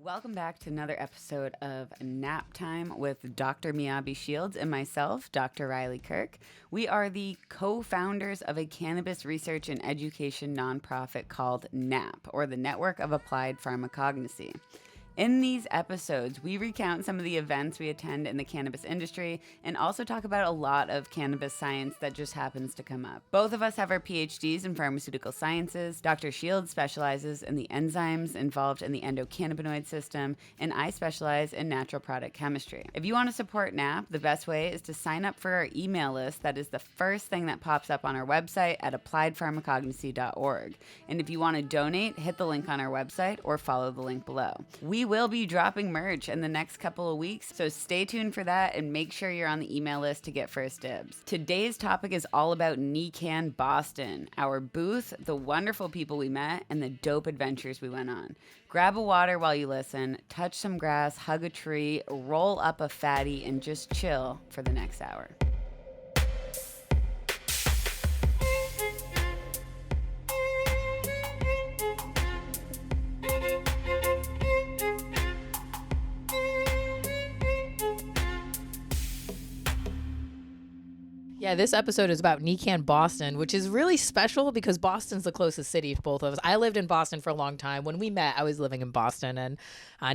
Welcome back to another episode of Nap Time with Dr.Miyabe Shields and myself, Dr. Riley Kirk. We are the co-founders of a cannabis research and education nonprofit called NAP, or the Network of Applied Pharmacognosy. In these episodes, we recount some of the events we attend in the cannabis industry and also talk about a lot of cannabis science that just happens to come up. Both of us have our PhDs in pharmaceutical sciences. Dr. Shields specializes in the enzymes involved in the endocannabinoid system, and I specialize in natural product chemistry. If you want to support NAP, the best way is to sign up for our email list. That is the first thing that pops up on our website at appliedpharmacognosy.org. And if you want to donate, hit the link on our website or follow the link below. We will be dropping merch in the next couple of weeks, so stay tuned for that and make sure you're on the email list to get first dibs. Today's topic is all about NECANN Boston, our booth, the wonderful people we met, and the dope adventures we went on. Grab a water while you listen, touch some grass, hug a tree, roll up a fatty, and just chill for the next hour. Yeah, this episode is about NECANN Boston, which is really special because Boston's the closest city to both of us. I lived in Boston for a long time. When we met, I was living in Boston, and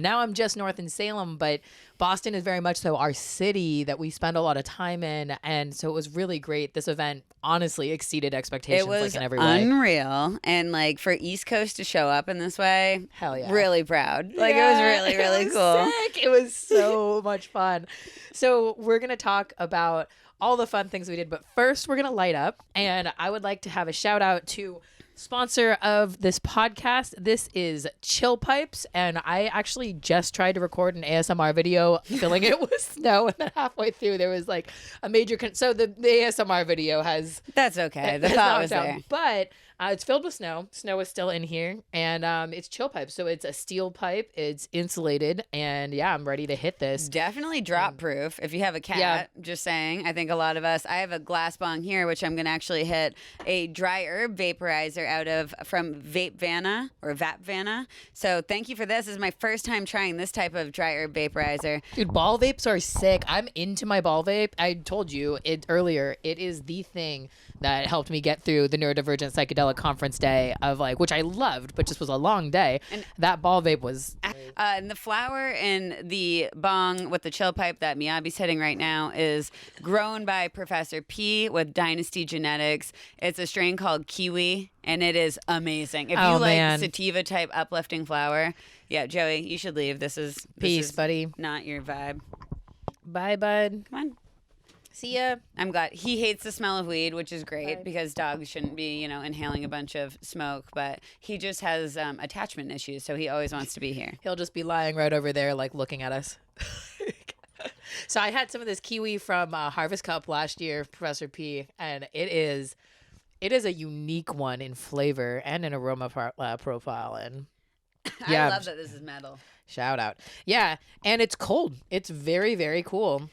now I'm just north in Salem, but Boston is very much so our city that we spend a lot of time in, and so it was really great. This event honestly exceeded expectations. It was in every way. Unreal, and for East Coast to show up in this way, hell yeah, really proud. It was really, really cool. Sick. It was so much fun. So we're gonna talk about all the fun things we did, but first we're gonna light up, and I would like to have a shout out to sponsor of this podcast. This is Chill Pipes, and I actually just tried to record an ASMR video filling it with snow, and then halfway through there was a major so the ASMR video has that's okay, the thought was there, but it's filled with snow. Snow is still in here, and it's Chill Pipe, so it's a steel pipe, it's insulated, and yeah, I'm ready to hit this. Definitely drop proof if you have a cat. Just saying, I think a lot of us, I have a glass bong here, which I'm gonna actually hit a dry herb vaporizer out of from Vapvana or Vapvana. So thank you for this. This is my first time trying this type of dry herb vaporizer. Dude, ball vapes are sick. I'm into my ball vape. I told you it earlier. It is the thing that helped me get through the neurodivergent psychedelic conference day of which I loved, but just was a long day. And that ball vape was and the flower in the bong with the chill pipe that Miyabe's hitting right now is grown by Professor P with Dynasty Genetics. It's a strain called Kiwi, and it is amazing. If you like sativa type uplifting flower, yeah, Joey, you should leave. This is buddy. Not your vibe. Bye, bud. Come on. See ya. I'm glad. He hates the smell of weed, which is great because dogs shouldn't be, inhaling a bunch of smoke. But he just has attachment issues, so he always wants to be here. He'll just be lying right over there, looking at us. So I had some of this kiwi from Harvest Cup last year, Professor P, and it is a unique one in flavor and in aroma profile. And yeah, I love that this is metal. Shout out. Yeah, and it's cold. It's very, very cool.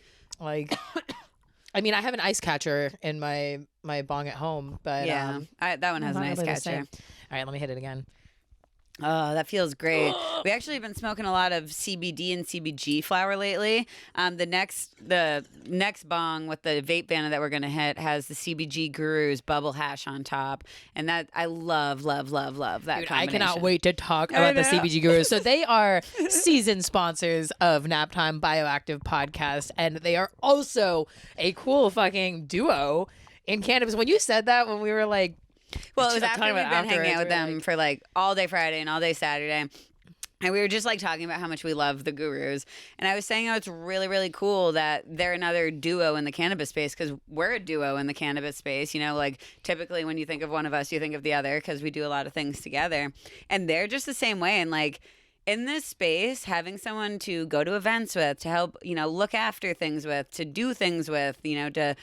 I mean, I have an ice catcher in my bong at home, but yeah, that one has an ice catcher. All right, let me hit it again. Oh, that feels great. We actually have been smoking a lot of CBD and CBG flower lately. The next bong with the vape banner that we're going to hit has the CBG Gurus bubble hash on top. And that I love that. Dude, I cannot wait to talk about the CBG Gurus. So they are seasoned sponsors of Naptime Bioactive podcast. And they are also a cool fucking duo in cannabis. When you said that, when we were well, it was after we've been hanging out with them for all day Friday and all day Saturday. And we were just talking about how much we love the Gurus. And I was saying, it's really, really cool that they're another duo in the cannabis space because we're a duo in the cannabis space. Typically when you think of one of us, you think of the other because we do a lot of things together. And they're just the same way. And in this space, having someone to go to events with, to help, look after things with, to do things with, to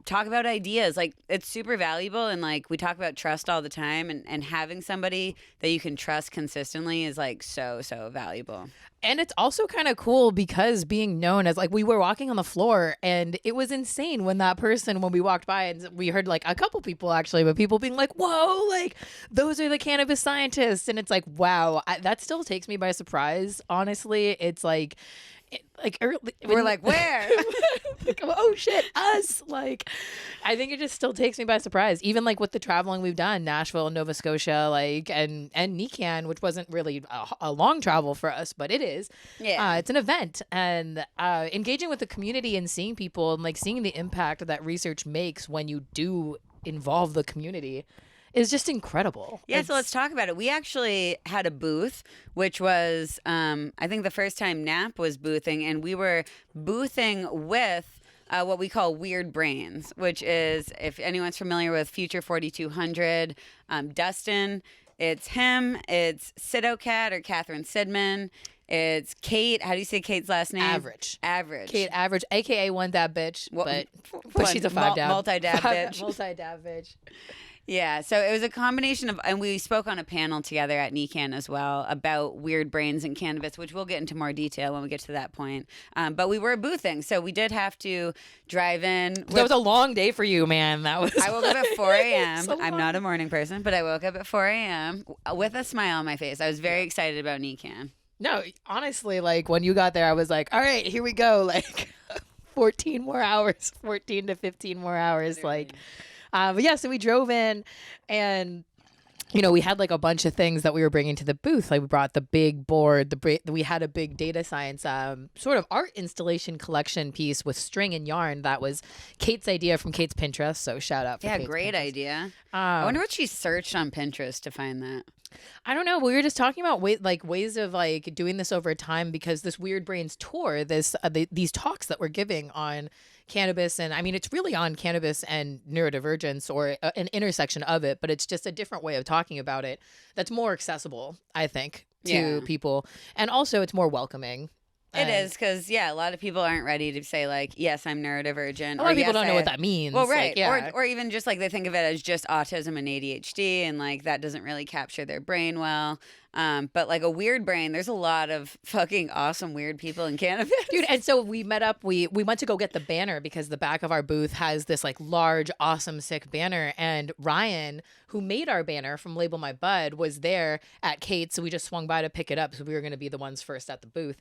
talk about ideas. Like, it's super valuable, and like we talk about trust all the time, and having somebody that you can trust consistently is like so valuable. And it's also kind of cool because being known as, like, we were walking on the floor and it was insane when we walked by, and we heard like a couple people actually, but people being like, whoa, like those are the cannabis scientists. And it's like, wow, that still takes me by surprise. Honestly, it's like, we're like, where? Like, oh shit, us. Like, I think it just still takes me by surprise. Even like with the traveling we've done, Nashville and Nova Scotia, like, and NECANN, which wasn't really a long travel for us, but it is. Yeah. It's an event, and engaging with the community and seeing people and like seeing the impact that research makes when you do involve the community is just incredible. Yeah, so let's talk about it. We actually had a booth, which was, I think the first time NAP was boothing, and we were boothing with what we call Weird Brains, which is, if anyone's familiar with Future 4200, Dustin, it's him, it's Sidocat or Catherine Sidman, it's Kate. How do you say Kate's last name? Average. Kate Average, aka one dab bitch, but she's a five dab. Multi-dab bitch. Multi-dab bitch. Yeah, so it was a combination of, and we spoke on a panel together at NECANN as well about weird brains and cannabis, which we'll get into more detail when we get to that point. But we were boothing, so we did have to drive in. That was a long day for you, man. That was. I woke up at 4 a.m. So I'm not a morning person, but I woke up at 4 a.m. with a smile on my face. I was very excited about NECANN. No, honestly, like when you got there, I was like, all right, here we go. Like 14 more hours, 14 to 15 more hours. Literally. Like. But yeah, so we drove in, and we had like a bunch of things that we were bringing to the booth. Like we brought the big board, we had a big data science sort of art installation collection piece with string and yarn. That was Kate's idea from Kate's Pinterest. So shout out for Kate's great Pinterest. idea. I wonder what she searched on Pinterest to find that. I don't know. We were just talking about ways of like doing this over time, because this Weird Brains tour, these talks that we're giving on cannabis, and I mean it's really on cannabis and neurodivergence, or an intersection of it, but it's just a different way of talking about it that's more accessible, I think, to people, and also it's more welcoming. It is, because a lot of people aren't ready to say like, yes, I'm neurodivergent. A lot of people don't know what that means. Well, right, like, or even just like they think of it as just autism and ADHD, and like that doesn't really capture their brain well. But like a weird brain, there's a lot of fucking awesome weird people in cannabis, dude. And so we met up. We went to go get the banner, because the back of our booth has this like large, awesome, sick banner. And Ryan, who made our banner from Label My Bud, was there at Kate's. So we just swung by to pick it up. So we were going to be the ones first at the booth.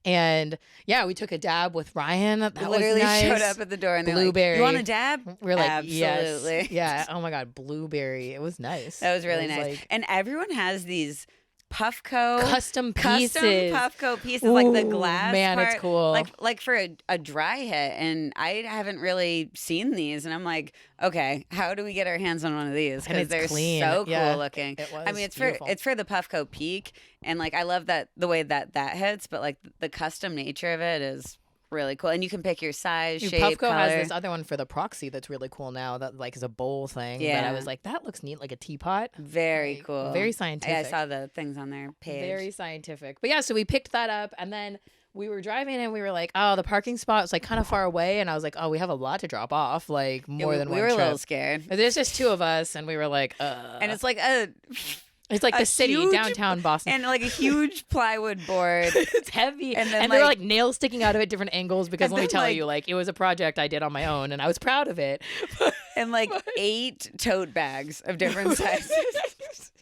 And yeah, we took a dab with Ryan. That literally was nice. Showed up at the door and Blueberry. they're like, "You want a dab?" We're like, absolutely. Yes. Yeah. Oh my god, blueberry. It was nice. That was really nice. Like, and everyone has these Puffco custom Puffco pieces. Ooh, like the glass man, part, it's cool. Like for a dry hit, and I haven't really seen these, and I'm like, okay, how do we get our hands on one of these? Because they're clean. So cool looking. It was I mean, it's beautiful. for the Puffco Peak, and like I love that the way that hits, but like the custom nature of it is really cool, and you can pick your size, shape, Puffco color. has this other one for the Proxy that's really cool now, that like is a bowl thing. Yeah, but I was like, that looks neat, like a teapot. Very cool, very scientific. I saw the things on their page. Very scientific. But yeah, so we picked that up, and then we were driving, and we were like, oh, the parking spot was like kind of far away, and I was like, oh, we have a lot to drop off, like more than one trip. We were a little scared. scared. There's just two of us, and we were like, and it's like it's like the city, huge, downtown Boston. And like a huge plywood board. It's heavy. And then there were like nails sticking out of it, different angles, because let me tell like, you, like it was a project I did on my own, and I was proud of it. And like 8 tote bags of different sizes.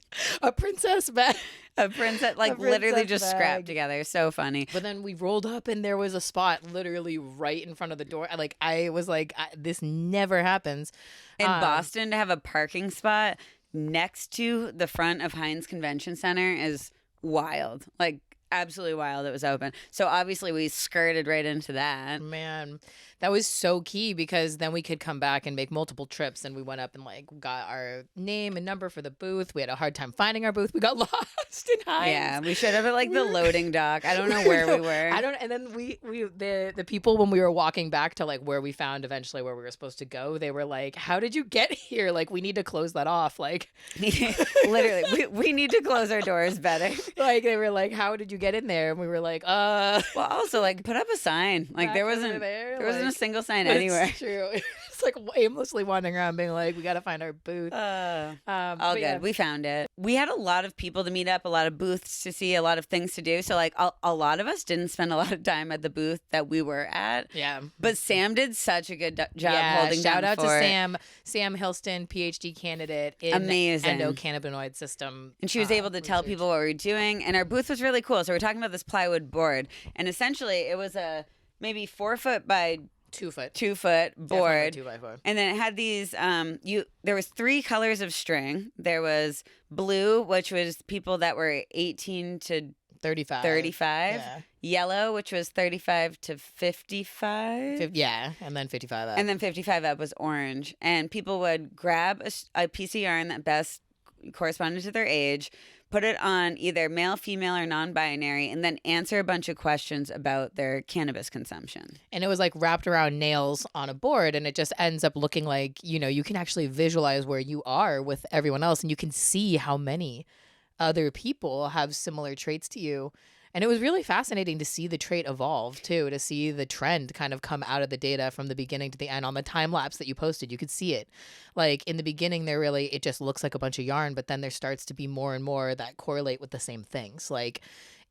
A princess bag. A princess, like literally just scrapped together. So funny. But then we rolled up, and there was a spot literally right in front of the door. Like I was like, this never happens. In Boston, to have a parking spot next to the front of Heinz Convention Center is wild. Like absolutely wild. It was open. So obviously we skirted right into that. Man, that was so key, because then we could come back and make multiple trips, and we went up and like got our name and number for the booth. We had a hard time finding our booth. We got lost in Heinz. Yeah, we showed up at like the loading dock. I don't know where we were. And then the people, when we were walking back to like where we found eventually where we were supposed to go, they were like, how did you get here? Like, we need to close that off. Like literally, we need to close our doors better. Like they were like, how did you get in there? And we were like, Well, also like put up a sign. Like there wasn't a single sign anywhere. It's true. just like aimlessly wandering around being like, we got to find our booth. All But good. yeah. We found it. We had a lot of people to meet up, a lot of booths to see, a lot of things to do. So like a lot of us didn't spend a lot of time at the booth that we were at. Yeah. But Sam did such a good job holding down shout out for to it. Sam Hilston, PhD candidate in Amazing. endocannabinoid system. And she was able to tell research. people what we were doing. And our booth was really cool. So we're talking about this plywood board. And essentially it was a maybe 4 foot by 2 foot. 2 foot board. 2 by 4. And then it had these there was 3 colors of string. There was blue, which was people that were 18 to 35. Yeah. Yellow, which was 35 to 55. Yeah, and then 55 up. And then 55 up was orange. And people would grab a piece of yarn that best corresponded to their age, put it on either male, female, or non-binary, and then answer a bunch of questions about their cannabis consumption. And it was like wrapped around nails on a board, and it just ends up looking like, you can actually visualize where you are with everyone else, and you can see how many other people have similar traits to you. And it was really fascinating to see the trait evolve too, to see the trend kind of come out of the data from the beginning to the end. On the time lapse that you posted, you could see it. Like in the beginning, it just looks like a bunch of yarn, but then there starts to be more and more that correlate with the same things. Like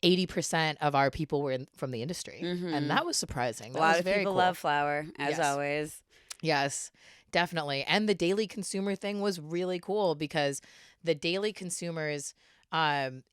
80% of our people were from the industry, and that was surprising. A lot of people love flower, as Yes. always. Yes, definitely. And the daily consumer thing was really cool because the daily consumers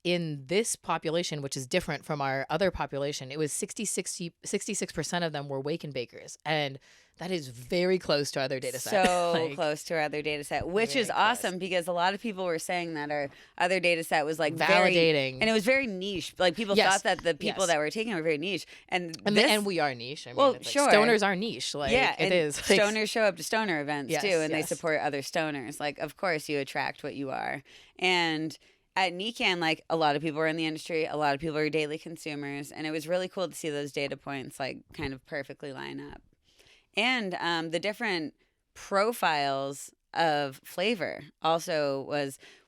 in this population, which is different from our other population, it was 66% of them were wake and bakers. And that is very close to our other data set. So close to our other data set, which is awesome because a lot of people were saying that our other data set was like validating. And it was very niche. Like people thought that the people that were taking it were very niche. And we are niche. I mean, well, it's sure. like stoners are niche. Like, yeah, it is. Stoners show up to stoner events Yes, too, and they yes. support other stoners. Like, of course, you attract what you are. And at NECANN, like a lot of people are in the industry, a lot of people are daily consumers, and it was really cool to see those data points like kind of perfectly line up. And the different profiles of flavor also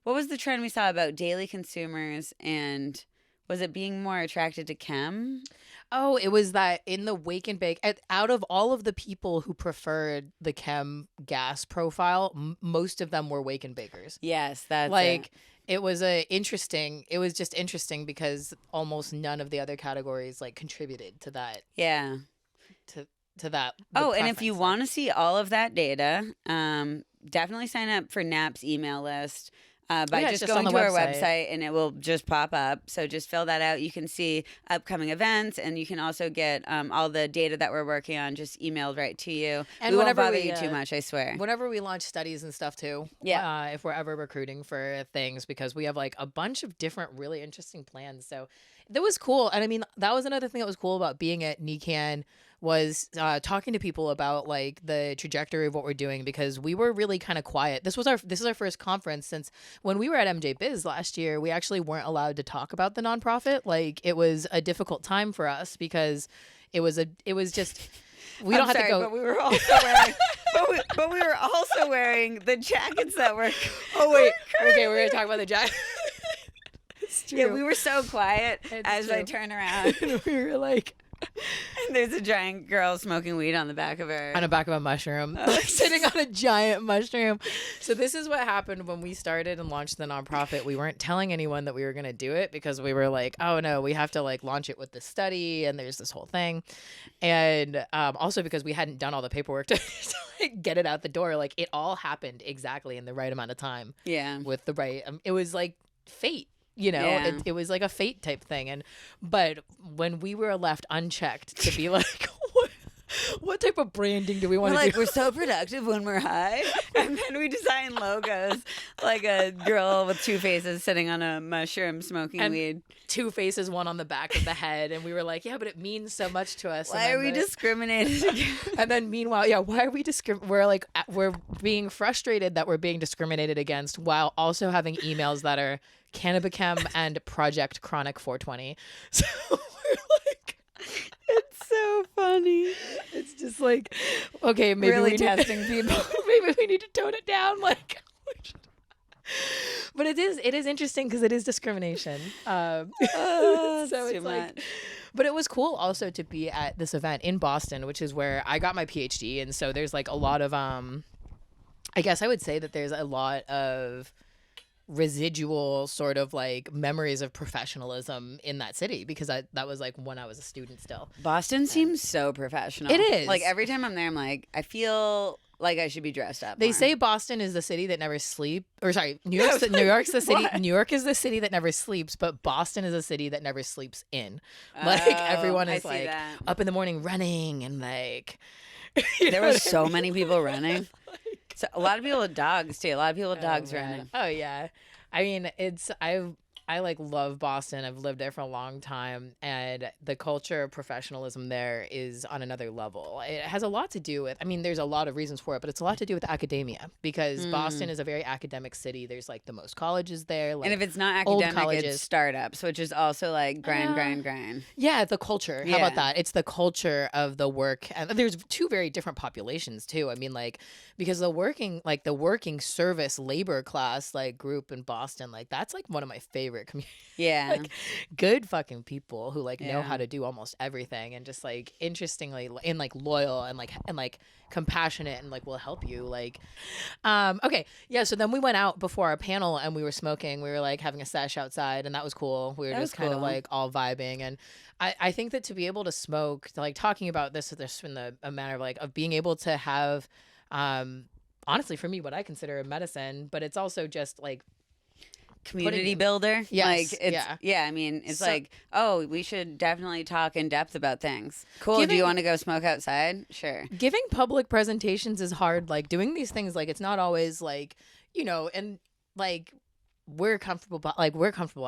what was the trend we saw about daily consumers, and was it being more attracted to chem? Oh, it was that in the wake and bake, out of all of the people who preferred the chem gas profile, most of them were wake and bakers. Yes, that's like it was just interesting because almost none of the other categories like contributed to that. Yeah. To that. Oh, and if you want to see all of that data, definitely sign up for NAP's email list by just going to our website, and it will just pop up. So just fill that out. You can see upcoming events, and you can also get all the data that we're working on just emailed right to you. And we won't bother you too much, I swear. Whenever we launch studies and stuff too, if we're ever recruiting for things, because we have like a bunch of different really interesting plans. So that was cool. And I mean, that was another thing that was cool about being at NECANN was talking to people about like the trajectory of what we're doing, because we were really kind of quiet. This is our first conference since when we were at MJ Biz last year. We actually weren't allowed to talk about the nonprofit. Like it was a difficult time for us because it was just we don't have to go. But we were also wearing. But we were also wearing the jackets that were. Oh wait, okay, we're gonna talk about the jacket. Yeah, we were so quiet as I turn around. We were like. And there's a giant girl smoking weed on the back of a mushroom, sitting on a giant mushroom. So this is what happened when we started and launched the nonprofit. We weren't telling anyone that we were going to do it because we were like, oh no, we have to like launch it with this study, and there's this whole thing. And also because we hadn't done all the paperwork to like, get it out the door. Like it all happened exactly in the right amount of time. Yeah. With the right, it was like fate. It was like a fate type thing. But when we were left unchecked to be like, what type of branding do we want to do? We're so productive when we're high. And then we design logos like a girl with 2 faces sitting on a mushroom smoking weed. 2 faces, one on the back of the head. And we were like, yeah, but it means so much to us. Why are we discriminated against? And then meanwhile, why are we we're being frustrated that we're being discriminated against while also having emails that are Cannabichem and Project Chronic 420. So we're like, it's so funny. It's just like, okay, maybe really testing people. Maybe we need to tone it down. Like, but it is interesting because it is discrimination. So it's like, But it was cool also to be at this event in Boston, which is where I got my PhD. And so there's like a lot of, I guess I would say that there's a lot of residual sort of like memories of professionalism in that city because that was like when I was a student still. Boston seems so professional. It is. Like every time I'm there, I'm like, I feel like I should be dressed up. They more. say Boston is the city that never sleeps. Or sorry, New York's the city. New York is the city that never sleeps, but Boston is a city that never sleeps in. Like everyone is like up in the morning running and like. There were so many people running. So a lot of people with dogs too. A lot of people with dogs running. Oh yeah, I mean I like love Boston. I've lived there for a long time, and the culture of professionalism there is on another level. It has a lot to do with, I mean, there's a lot of reasons for it, but it's a lot to do with academia because Boston is a very academic city. There's like the most colleges there. Like, and if it's not academic, it's startups, which is also like grind. Yeah, the culture. How about that? It's the culture of the work. And there's two very different populations too. I mean, like, because the working service labor class like group in Boston, like that's like one of my favorite communities. Yeah. Like, good fucking people who like know how to do almost everything and just like interestingly and like loyal and like compassionate and like will help you like okay. Yeah, so then we went out before our panel and we were smoking. We were like having a sesh outside and that was cool. We were just kind of like all vibing, and I think that to be able to smoke, like talking about this in a manner of like of being able to have honestly for me what I consider a medicine, but it's also just like community builder. Yes, like it's I mean it's like, oh, we should definitely talk in depth about things. Cool. Do you want to go smoke outside? Sure. Giving public presentations is hard. Like doing these things, like it's not always like, you know, and like we're comfortable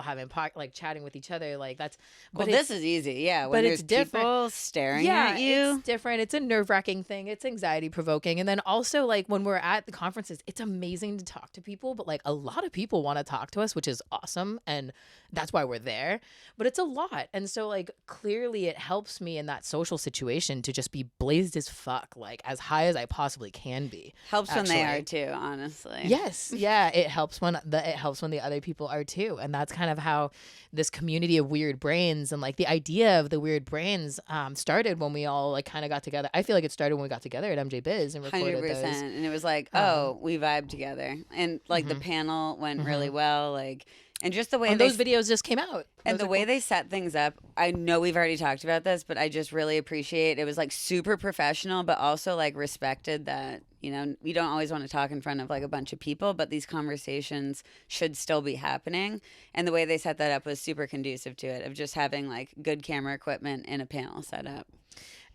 having like chatting with each other, like that's but this is easy, when but there's it's different people staring at you. It's different. It's a nerve-wracking thing. It's anxiety provoking. And then also like when we're at the conferences, it's amazing to talk to people, but like a lot of people want to talk to us, which is awesome, and that's why we're there, but it's a lot. And so like clearly it helps me in that social situation to just be blazed as fuck, like as high as I possibly can be. Helps actually. When they are too, honestly. Yes. Yeah, it helps when the other people are too. And that's kind of how this community of weird brains and like the idea of the weird brains started when we all like kind of got together. I feel like it started when we got together at MJ Biz and recorded 100%. those. And it was like, we vibed together. And like the panel went really well. Like, and just the way those videos just came out. And the way they set things up, I know we've already talked about this, but I just really appreciate it was like super professional, but also like respected that, you know, we don't always want to talk in front of like a bunch of people, but these conversations should still be happening. And the way they set that up was super conducive to it, of just having like good camera equipment and a panel set up.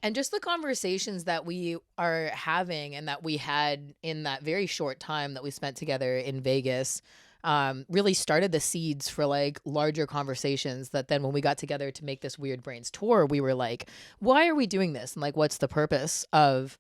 And just the conversations that we are having and that we had in that very short time that we spent together in Vegas really started the seeds for like larger conversations that then when we got together to make this Weird Brains tour, we were like, why are we doing this? And like, what is the purpose of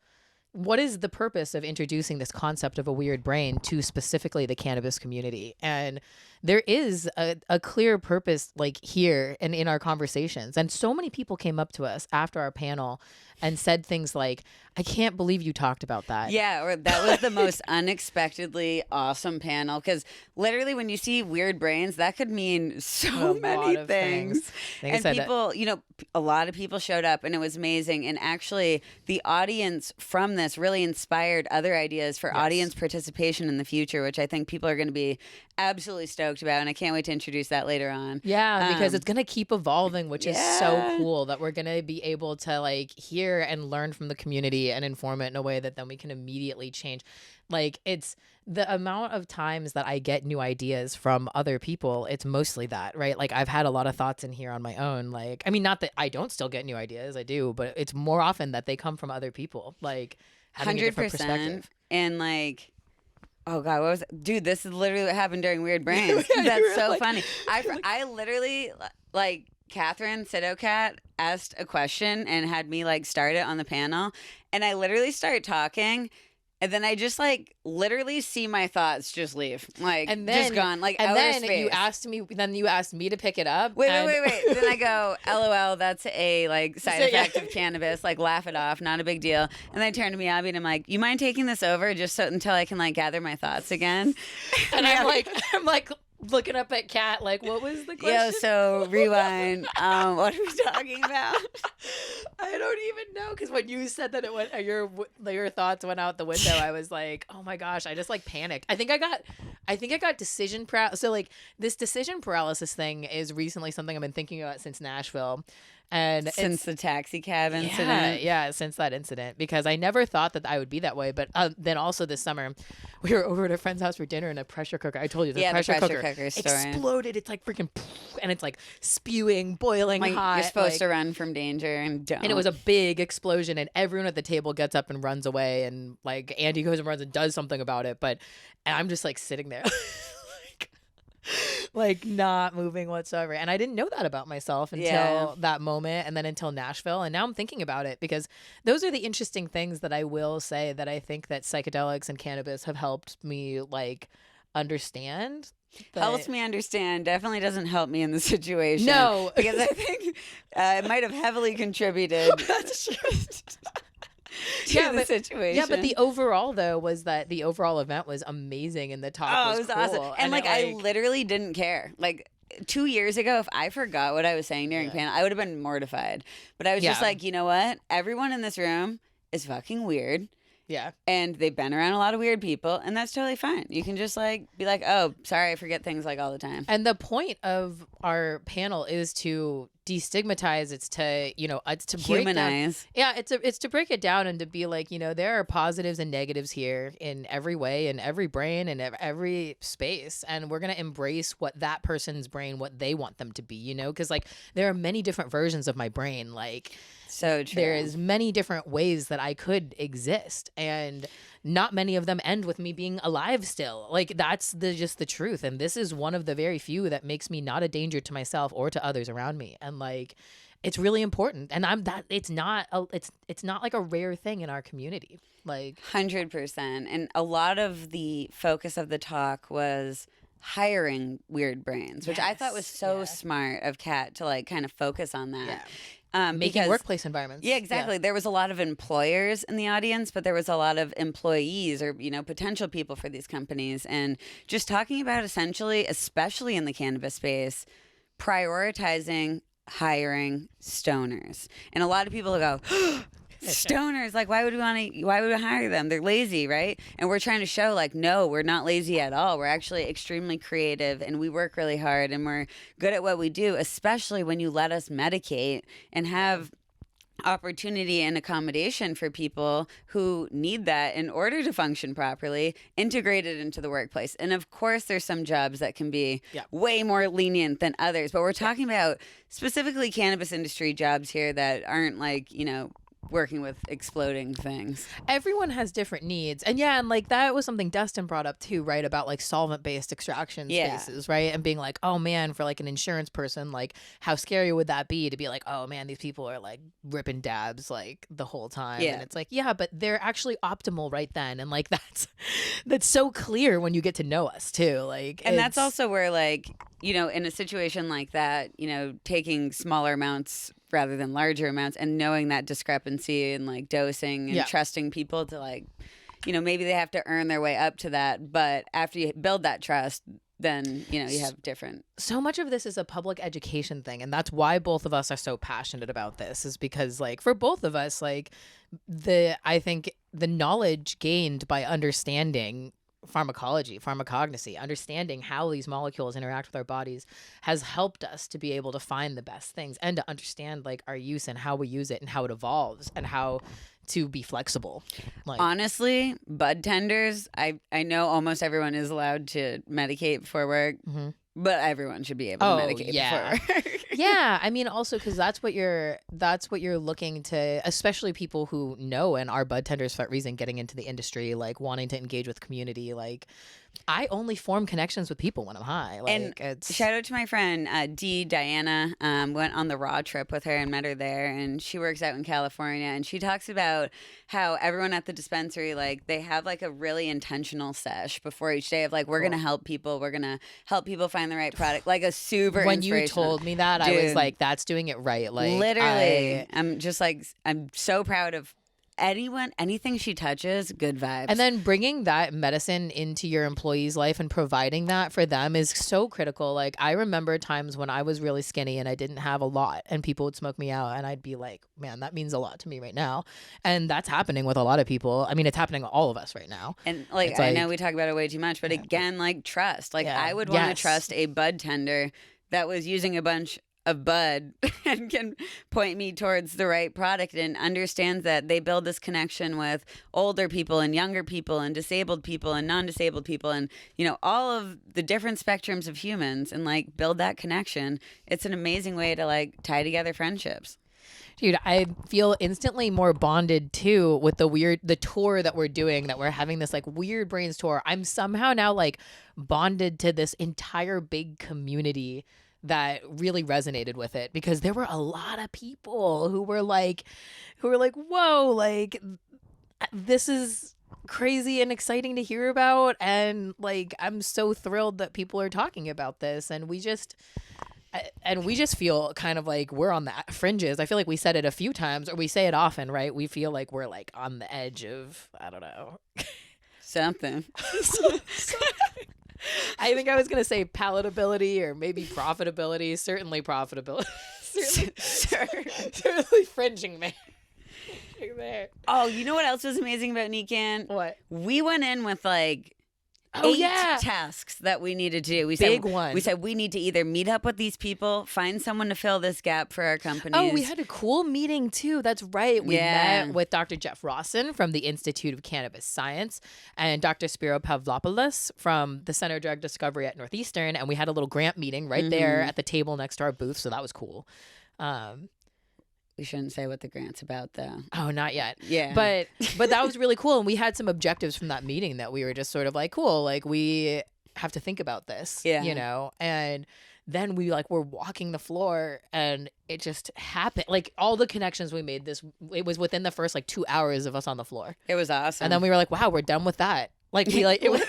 introducing this concept of a weird brain to specifically the cannabis community? And there is a clear purpose like here and in our conversations. And so many people came up to us after our panel and said things like, I can't believe you talked about that. Yeah, or that was the most unexpectedly awesome panel. Because literally when you see weird brains, that could mean so many things. And people, you know, a lot of people showed up and it was amazing. And actually the audience from this really inspired other ideas for audience participation in the future, which I think people are going to be absolutely stoked about. And I can't wait to introduce that later on. Yeah, because it's going to keep evolving, which is so cool that we're going to be able to like hear and learn from the community and inform it in a way that then we can immediately change. Like it's the amount of times that I get new ideas from other people. It's mostly that, right? Like I've had a lot of thoughts in here on my own. Like, I mean, not that I don't still get new ideas, I do, but it's more often that they come from other people. Like having 100%. A different perspective. And like, oh God, what was it? Dude, this is literally what happened during Weird Brains. That's so funny. I literally like Catherine Sidocat asked a question and had me like start it on the panel, and I literally started talking, and then I just like literally see my thoughts just leave, like, and then, just gone, like outer space. And then you asked me to pick it up. Wait. Then I go, LOL, that's a like side effect of cannabis. Like, laugh it off, not a big deal. And then I turn to Miyabe and I'm like, you mind taking this over just so until I can like gather my thoughts again? And I'm like. looking up at Kat, like, what was the question? Yeah, so rewind. What are we talking about? I don't even know, because when you said that it went, your thoughts went out the window, I was like, oh my gosh, I just like panicked. I think I got decision paralysis. So like this decision paralysis thing is recently something I've been thinking about since Nashville. And since the taxi cab incident. Yeah, since that incident, because I never thought that I would be that way. But then also this summer, we were over at a friend's house for dinner, and a pressure cooker. I told you the pressure cooker exploded. It's like freaking, and it's like spewing, boiling hot. You're supposed to run from danger and don't. And it was a big explosion, and everyone at the table gets up and runs away, and like Andy goes and runs and does something about it. But and I'm just like sitting there. Like not moving whatsoever. And I didn't know that about myself until that moment, and then until Nashville. And now I'm thinking about it, because those are the interesting things that I will say that I think that psychedelics and cannabis have helped me like understand. Helps me understand. Definitely doesn't help me in the situation. No. Because I think it might have heavily contributed. That's true. The situation. Yeah, but the overall though was that the overall event was amazing, and the talk was it was cool. awesome. And like I literally didn't care. Like 2 years ago, if I forgot what I was saying during panel, I would have been mortified. But I was just like, you know what? Everyone in this room is fucking weird. Yeah. And they've been around a lot of weird people, and that's totally fine. You can just like be like, oh, sorry, I forget things like all the time. And the point of our panel is to destigmatize. It's to, it's to humanize. It's to break it down and to be like, there are positives and negatives here in every way, in every brain, and every space. And we're going to embrace what that person's brain, what they want them to be, because like there are many different versions of my brain. Like, so true. There is many different ways that I could exist, and not many of them end with me being alive still. Like that's just the truth. And this is one of the very few that makes me not a danger to myself or to others around me. And like, it's really important. And it's not like a rare thing in our community. Like 100%. And a lot of the focus of the talk was hiring weird brains, which I thought was so smart of Kat to like kind of focus on that. Yeah. Making workplace environments. Yeah, exactly. Yeah. There was a lot of employers in the audience, but there was a lot of employees or, potential people for these companies. And just talking about essentially, especially in the cannabis space, prioritizing hiring stoners. And a lot of people go, stoners, like why would we hire them? They're lazy, right? And we're trying to show like, no, we're not lazy at all. We're actually extremely creative, and we work really hard, and we're good at what we do, especially when you let us medicate and have opportunity and accommodation for people who need that in order to function properly, integrated into the workplace. And of course, there's some jobs that can be way more lenient than others, but we're talking about specifically cannabis industry jobs here that aren't like, working with exploding things. Everyone has different needs. And like that was something Dustin brought up too, right? About like solvent-based extraction spaces, right? And being like, oh man, for like an insurance person, like how scary would that be to be like, oh man, these people are like ripping dabs like the whole time. And it's like, yeah, but they're actually optimal right then. And like that's so clear when you get to know us too. Like, and that's also where like, in a situation like that, taking smaller amounts rather than larger amounts, and knowing that discrepancy and like dosing and trusting people to like, maybe they have to earn their way up to that. But after you build that trust, then, you have different. So much of this is a public education thing. And that's why both of us are so passionate about this, is because like for both of us, like I think the knowledge gained by understanding pharmacology, pharmacognosy, understanding how these molecules interact with our bodies has helped us to be able to find the best things and to understand like our use and how we use it and how it evolves and how to be flexible. Like, honestly, bud tenders, I know almost everyone is allowed to medicate before work, but everyone should be able to medicate before work. Yeah, I mean, also because that's what you're looking to, especially people who know and are bud tenders for that reason, getting into the industry, like wanting to engage with community. Like, I only form connections with people when I'm high. Like, and shout out to my friend Diana. Went on the Raw trip with her and met her there, and she works out in California. And she talks about how everyone at the dispensary, like, they have like a really intentional sesh before each day of like, we're gonna help people, we're gonna help people find the right product. Like a super. When you told me that, dude, I was like, that's doing it right. Like, literally, I'm just like, I'm so proud of anything she touches, good vibes. And then bringing that medicine into your employee's life and providing that for them is so critical. Like, I remember times when I was really skinny and I didn't have a lot and people would smoke me out and I'd be like, man, that means a lot to me right now. And that's happening with a lot of people. I mean, it's happening to all of us right now. And like, I know we talk about it way too much, but again, like trust. Like I would want to trust a bud tender that was using a bunch of bud and can point me towards the right product and understands that they build this connection with older people and younger people and disabled people and non-disabled people and, you know, all of the different spectrums of humans and like build that connection. It's an amazing way to like tie together friendships. Dude, I feel instantly more bonded too with the tour that we're doing, that we're having this like weird brains tour. I'm somehow now like bonded to this entire big community that really resonated with it, because there were a lot of people who were like, whoa, like this is crazy and exciting to hear about. And like, I'm so thrilled that people are talking about this. And we just feel kind of like we're on the fringes. I feel like we said it a few times, or we say it often, right? We feel like we're like on the edge of, I don't know. Something. I think I was going to say palatability or maybe profitability. Certainly profitability. Certainly fringing there. Oh, you know what else was amazing about NECANN? What? We went in with like 8 tasks that we needed to do. We said we need to either meet up with these people, find someone to fill this gap for our companies. Oh, we had a cool meeting too. That's right. We met with Dr. Jeff Rawson from the Institute of Cannabis Science and Dr. Spiro Pavlopoulos from the Center of Drug Discovery at Northeastern. And we had a little grant meeting right there at the table next to our booth. So that was cool. We shouldn't say what the grant's about, though. Oh, not yet. Yeah. But that was really cool. And we had some objectives from that meeting that we were just sort of like, cool, like we have to think about this, you know? And then we like were walking the floor and it just happened. Like all the connections we made, it was within the first like 2 hours of us on the floor. It was awesome. And then we were like, wow, we're done with that. Like we like it was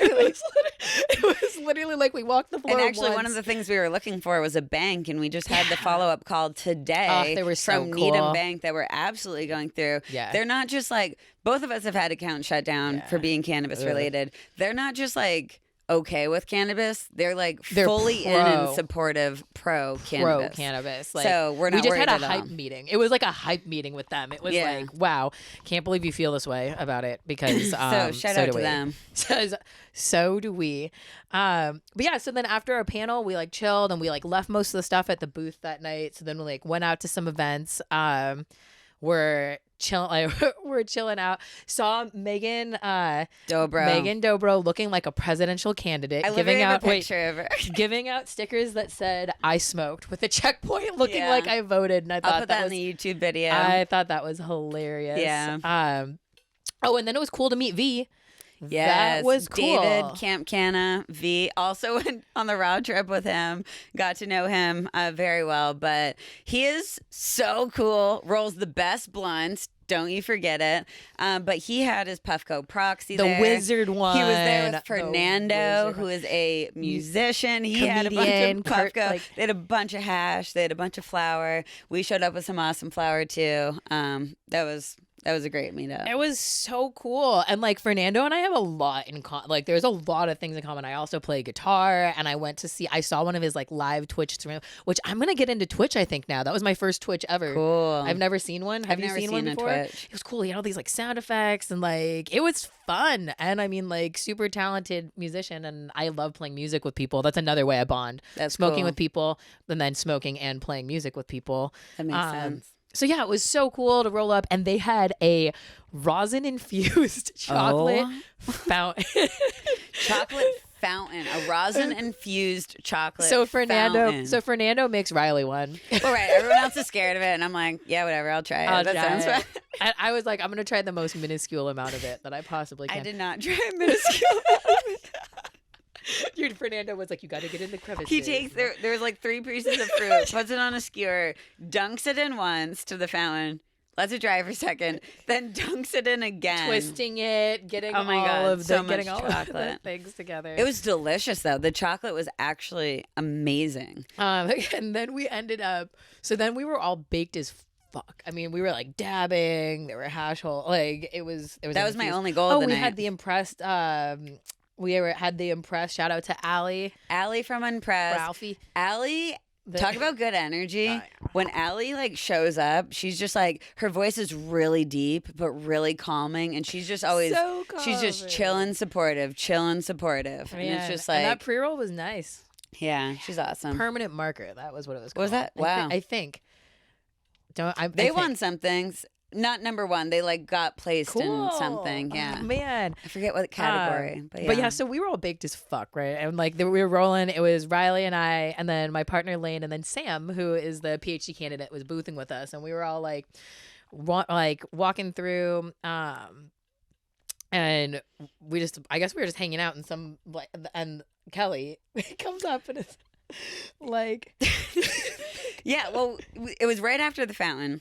literally like we walked the floor. And actually, one of the things we were looking for was a bank, and we just had the follow-up call today they were so from cool. Needham Bank that we're absolutely going through. Yeah. They're not just like, both of us have had accounts shut down for being cannabis related. They're not just like okay with cannabis. They're like fully in and supportive pro cannabis. Like, so we're not we just worried had a at hype all. meeting. It was like a hype meeting with them. It was like, wow, can't believe you feel this way about it, because so shout out to them. So do we. But yeah, so then after our panel, we like chilled and we like left most of the stuff at the booth that night. So then we like went out to some events. We're chilling out. Saw Megan Dobro looking like a presidential candidate, giving out giving out stickers that said "I smoked" with a checkpoint, looking like I voted. And I thought I'll put that in the YouTube video. I thought that was hilarious. Yeah. Oh, and then it was cool to meet V. Yes, that was cool. David Camp Canna V also went on the road trip with him. Got to know him very well, but he is so cool. Rolls the best blunts. Don't you forget it. But he had his Puffco Proxy there. The wizard one. He was there with Fernando, who is a musician. He had a bunch of Puffco. Kirk, they had a bunch of hash. They had a bunch of flour. We showed up with some awesome flour too. That was a great meetup. It was so cool. And like Fernando and I have a lot in common. Like there's a lot of things in common. I also play guitar, and I saw one of his like live Twitch streams, which I'm going to get into Twitch, I think, now. That was my first Twitch ever. Cool. I've never seen one. Have you seen one before? Twitch. It was cool. He had all these like sound effects and like it was fun. And I mean, like super talented musician, and I love playing music with people. That's another way I bond. That's smoking cool. with people, and then smoking and playing music with people. That makes sense. So yeah, it was so cool to roll up, and they had a rosin-infused chocolate fountain. A rosin-infused chocolate fountain. So Fernando makes Riley one. Well, right, everyone else is scared of it, and I'm like, yeah, whatever, I'll try it. That sounds fun. And I was like, I'm gonna try the most minuscule amount of it that I possibly can. I did not try a minuscule amount of it. Dude, Fernando was like, you got to get in the crevices. He takes there's like 3 pieces of fruit, puts it on a skewer, dunks it in once to the fountain, lets it dry for a second, then dunks it in again, twisting it, getting all of the things together. It was delicious though. The chocolate was actually amazing. And then we ended up. So then we were all baked as fuck. I mean, we were like dabbing. There were hash hole. Like it was. That was my infused. only goal of the we night. had the impressed. Had the impressed. Shout out to Allie. Allie from Unpressed. Ralphie. Allie, talk about good energy. Yeah. When Allie like shows up, she's just like, her voice is really deep but really calming, and she's just always So she's just calming. chilling supportive, and it's just like, and that pre-roll was nice. yeah, she's awesome. Permanent marker. That was what it was called. Was that? Wow. I think. They won some things. Not number one. They like got placed in something. Yeah. Oh, man. I forget what category. But yeah, so we were all baked as fuck, right? And like we were rolling. It was Riley and I, and then my partner Lane, and then Sam, who is the PhD candidate, was boothing with us, and we were all like walking through. And I guess we were just hanging out, and and Kelly comes up and is like, yeah. Well, it was right after the fountain.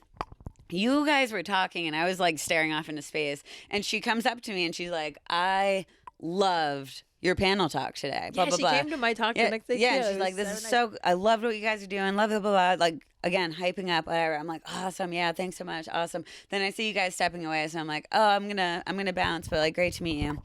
You guys were talking, and I was like staring off into space, and she comes up to me and she's like, I loved your panel talk today. Blah, yeah, blah, she blah. came to my talk the next day. Yeah, too. and she's like, this is so, I loved what you guys are doing. Love, blah, blah, blah. Like, again, hyping up, whatever. I'm like, awesome. Yeah, thanks so much. Awesome. Then I see you guys stepping away, so I'm like, oh, I'm gonna bounce, but like, great to meet you.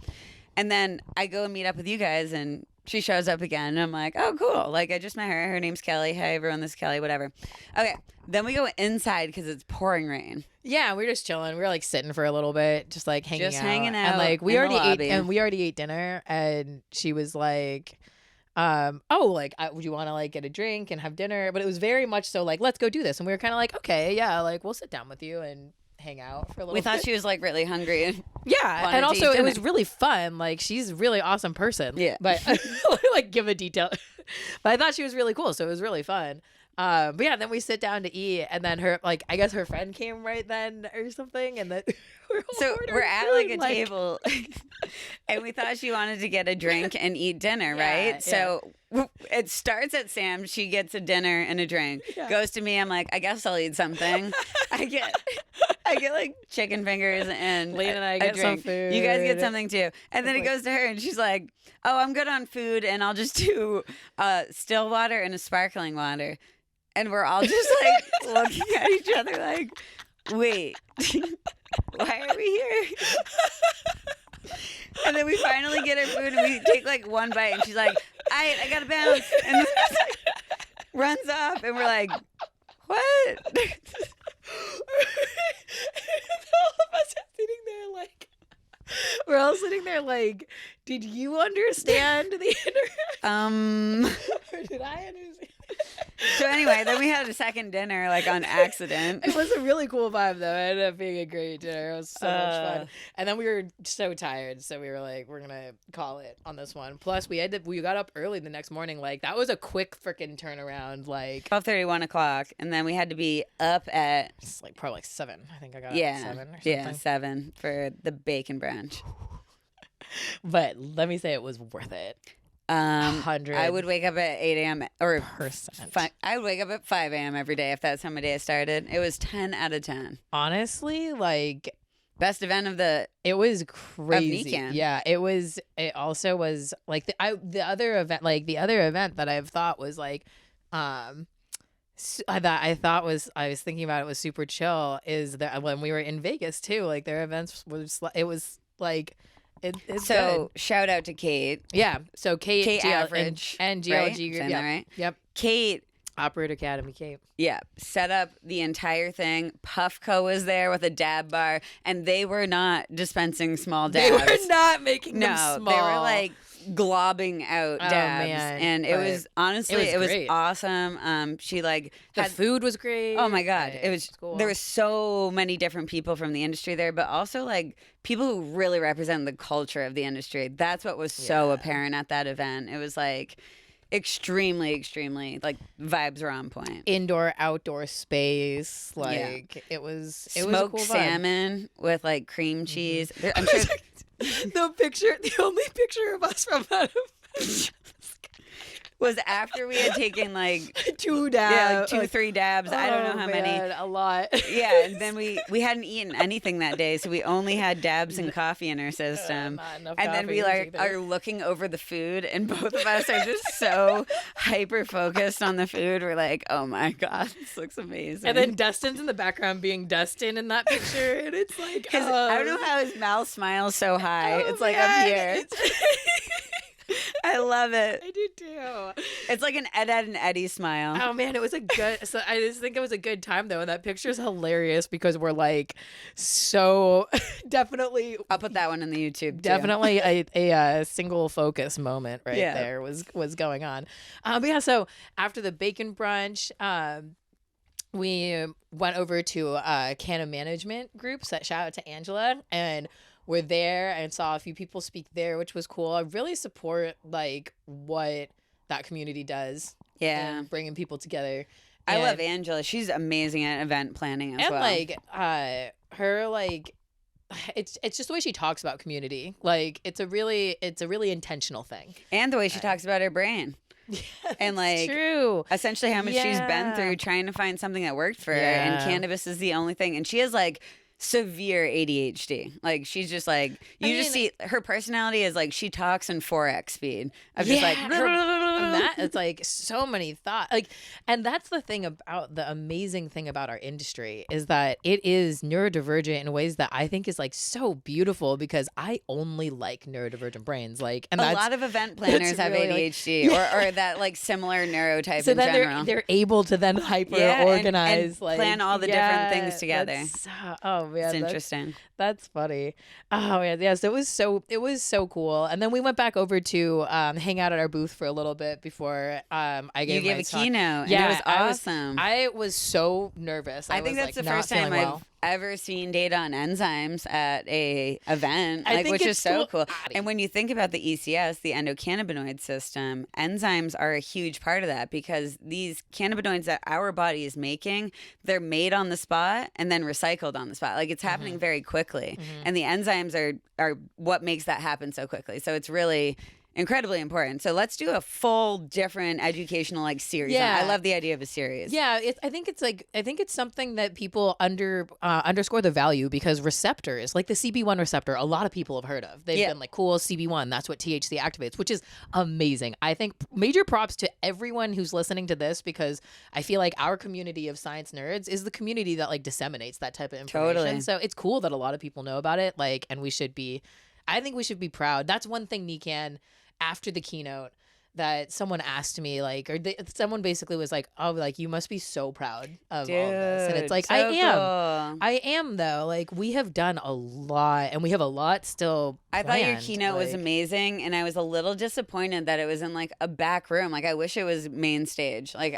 And then I go and meet up with you guys, and she shows up again, and I'm like, oh, cool. Like, I just met her. Her name's Kelly. Hi, everyone. This is Kelly. Whatever. Okay. Then we go inside because it's pouring rain. Yeah, we were just chilling. We were like sitting for a little bit, just like hanging out. And like in the lobby. we already ate dinner, and she was like, would you want to like get a drink and have dinner? But it was very much so like, let's go do this. And we were kind of like, okay, yeah, like we'll sit down with you and hang out for a little We bit. thought she was like really hungry. And yeah, and also it was really fun. Like she's a really awesome person. Yeah. But like give a detail. But I thought she was really cool, so it was really fun. But yeah, then we sit down to eat, and then her I guess her friend came right then or something, and then we're at like a table, and we thought she wanted to get a drink and eat dinner, right? Yeah. So it starts at Sam. She gets a dinner and a drink. Yeah. Goes to me. I'm like, I guess I'll eat something. I get like chicken fingers and Lane and I a get some drink. food. You guys get something too. And then it goes to her, and she's like, oh, I'm good on food, and I'll just do still water and a sparkling water. And we're all just like looking at each other like, wait, why are we here? And then we finally get our food, and we take like one bite, and she's like, I gotta bounce. And then runs off, and we're like, what? All of us are sitting there like, we're all sitting there like, did you understand the interaction? Or did I understand? So anyway, then we had a second dinner like on accident. It was a really cool vibe though. It ended up being a great dinner. It was so much fun. And then we were so tired, so we were like, we're gonna call it on this one. Plus we got up early the next morning. Like that was a quick freaking turnaround. Like 12:30, 1 o'clock, and then we had to be up at it's like probably like 7. I think I got up at 7 or something. Yeah, 7 for the bacon brunch. But let me say it was worth it. 100. I would wake up at 8 a.m. or %. I would wake up at 5 a.m. every day if that's how my day started. It was 10 out of 10. Honestly, like Best event of the it was crazy. NECANN. Yeah, it was. It also was like the other event that I've thought was like, I was thinking about it was super chill. Is that when we were in Vegas too? Like their events was like. It's so good. Shout out to Kate. Yeah. So Kate Average and GLG right? group. Saying Yep. that right? Yep. Kate. Operator Academy. Kate. Yeah, set up the entire thing. Puffco was there with a dab bar, and they were not dispensing small dabs. They were not making them small. They were like globbing out dabs, man. and it was honestly it was great. awesome. She like The had, food was great. oh my god, Like, it was cool. There were so many different people from the industry there, but also like people who really represent the culture of the industry. That's what was so apparent at that event. It was like extremely like vibes were on point. Indoor outdoor space, like it was Smoked a cool vibe. salmon with like cream cheese. I'm sure the only picture of us from that was after we had taken like 2 dabs. 3 dabs. I don't know how many. A lot. Yeah, and then we hadn't eaten anything that day, so we only had dabs and coffee in our system. Not enough And then we coffee are looking over the food, and both of us are just so hyper focused on the food. We're like, oh my god, this looks amazing. And then Dustin's in the background being Dustin in that picture, and it's like, I don't know how his mouth smiles so high. It's like up here. I love it. I do too. It's like an Ed and Eddie smile. Oh man, it was a good. So I just think it was a good time though, and that picture is hilarious because we're like so definitely. I'll put that one in the YouTube. Definitely a single focus moment there was going on. But yeah, so after the bacon brunch, we went over to Canna management group. So shout out to Angela, and we're there and saw a few people speak there, which was cool. I really support like what that community does. Yeah, and bringing people together. I love Angela. She's amazing at event planning as well. And like her like it's just the way she talks about community. Like it's a really intentional thing. And the way she talks about her brain. Yeah, and like true. Essentially how much she's been through trying to find something that worked for her, and cannabis is the only thing. And she has like severe ADHD. Like she's just like just see her personality is like she talks in 4x speed. I'm just like that it's like so many thoughts. Like, and that's the thing about the amazing thing about our industry is that it is neurodivergent in ways that I think is like so beautiful because I only like neurodivergent brains. Like, and a lot of event planners have really ADHD or that like similar neurotype in general. They're able to then hyper organize and like plan all the different things together. Oh man, it's interesting. That's funny. Oh yeah, yes. It was so cool. And then we went back over to hang out at our booth for a little bit before I gave a keynote. Yeah, and it was awesome. I was so nervous. I think that's the first time I've ever seen data on enzymes at a event, which is so cool. And when you think about the ECS, the endocannabinoid system, enzymes are a huge part of that because these cannabinoids that our body is making, they're made on the spot and then recycled on the spot. Like it's happening very quickly. And the enzymes are what makes that happen so quickly. So it's really incredibly important. So let's do a full different educational like series. Yeah. I love the idea of a series. Yeah, I think it's something that people underscore the value because receptors, like the CB1 receptor, a lot of people have heard of. They've been like, cool, CB1, that's what THC activates, which is amazing. I think major props to everyone who's listening to this because I feel like our community of science nerds is the community that like disseminates that type of information. Totally. So it's cool that a lot of people know about it. Like, and I think we should be proud. That's one thing NECANN after the keynote that someone asked me someone basically was like, oh, like you must be so proud of all this. And it's like, so I am though. Like we have done a lot and we have a lot still planned. I thought your keynote was amazing and I was a little disappointed that it was in like a back room. Like I wish it was main stage. Like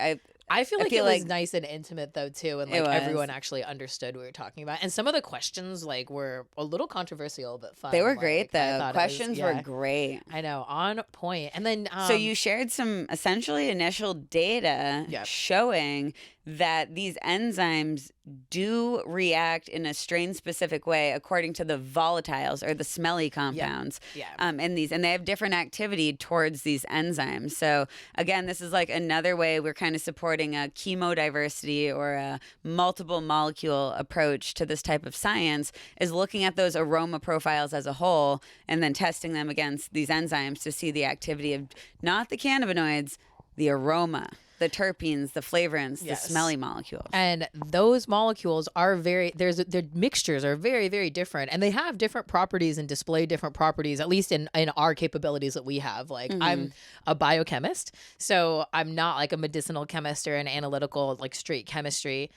I feel like it was nice and intimate though too, and like everyone actually understood what we were talking about. And some of the questions like were a little controversial but fun. They were great though. Questions were great. I know, on point. And then so you shared some essentially initial data showing that these enzymes do react in a strain-specific way according to the volatiles or the smelly compounds. And they have different activity towards these enzymes. So again, this is like another way we're kind of supporting a chemodiversity or a multiple molecule approach to this type of science is looking at those aroma profiles as a whole and then testing them against these enzymes to see the activity of not the cannabinoids, the aroma, the terpenes, the flavorants, the smelly molecules. And those molecules are their mixtures are very, very different. And they have different properties and display different properties, at least in our capabilities that we have. Like I'm a biochemist, so I'm not like a medicinal chemist or an analytical, like straight chemistry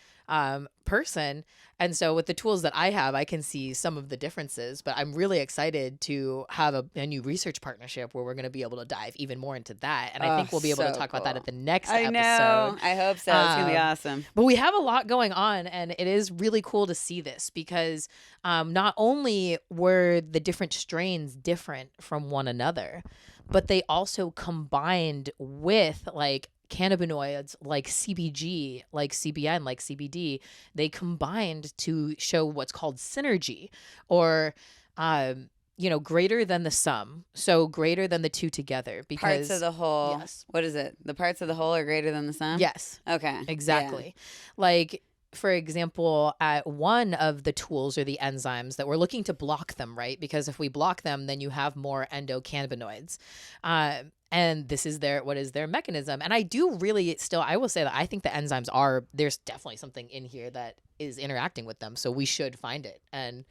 person. And so with the tools that I have, I can see some of the differences, but I'm really excited to have a new research partnership where we're going to be able to dive even more into that. And I think we'll be able to talk about that at the next episode. I know. I hope so. It's going to be awesome. But we have a lot going on, and it is really cool to see this because not only were the different strains different from one another, but they also combined with like cannabinoids like CBG, like CBN, like CBD. They combined to show what's called synergy, or greater than the sum. So greater than the two together. Because parts of the whole. Yes. What is it? The parts of the whole are greater than the sum? Yes. Okay. Exactly. Like, for example, at one of the tools or the enzymes that we're looking to block them, right? Because if we block them, then you have more endocannabinoids. And this is what is their mechanism. And I do really I will say that I think the enzymes there's definitely something in here that is interacting with them. So we should find it and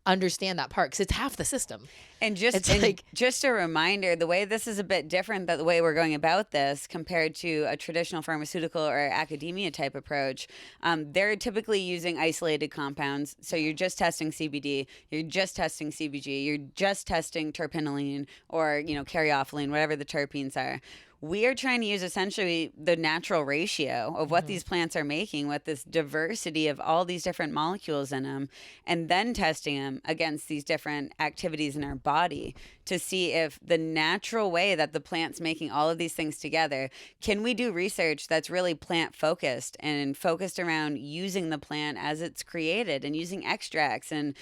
understand that part, because it's half the system. And just a reminder, the way this is a bit different than the way we're going about this compared to a traditional pharmaceutical or academia type approach. They're typically using isolated compounds. So you're just testing CBD, you're just testing CBG, you're just testing terpinolene or, caryophyllene, whatever the terpenes are. We are trying to use essentially the natural ratio of what these plants are making with this diversity of all these different molecules in them, and then testing them against these different activities in our body to see if the natural way that the plant's making all of these things together, can we do research that's really plant focused and focused around using the plant as it's created and using extracts and,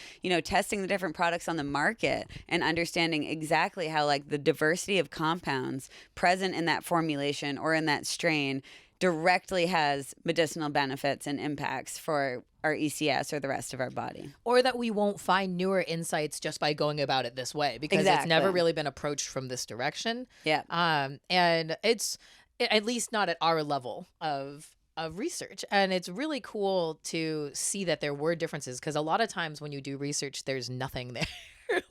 testing the different products on the market and understanding exactly how like the diversity of compounds present in that formulation or in that strain directly has medicinal benefits and impacts for our ECS or the rest of our body. Or that we won't find newer insights just by going about it this way, because it's never really been approached from this direction. Yeah. And it's at least not at our level of research. And it's really cool to see that there were differences, because a lot of times when you do research, there's nothing there.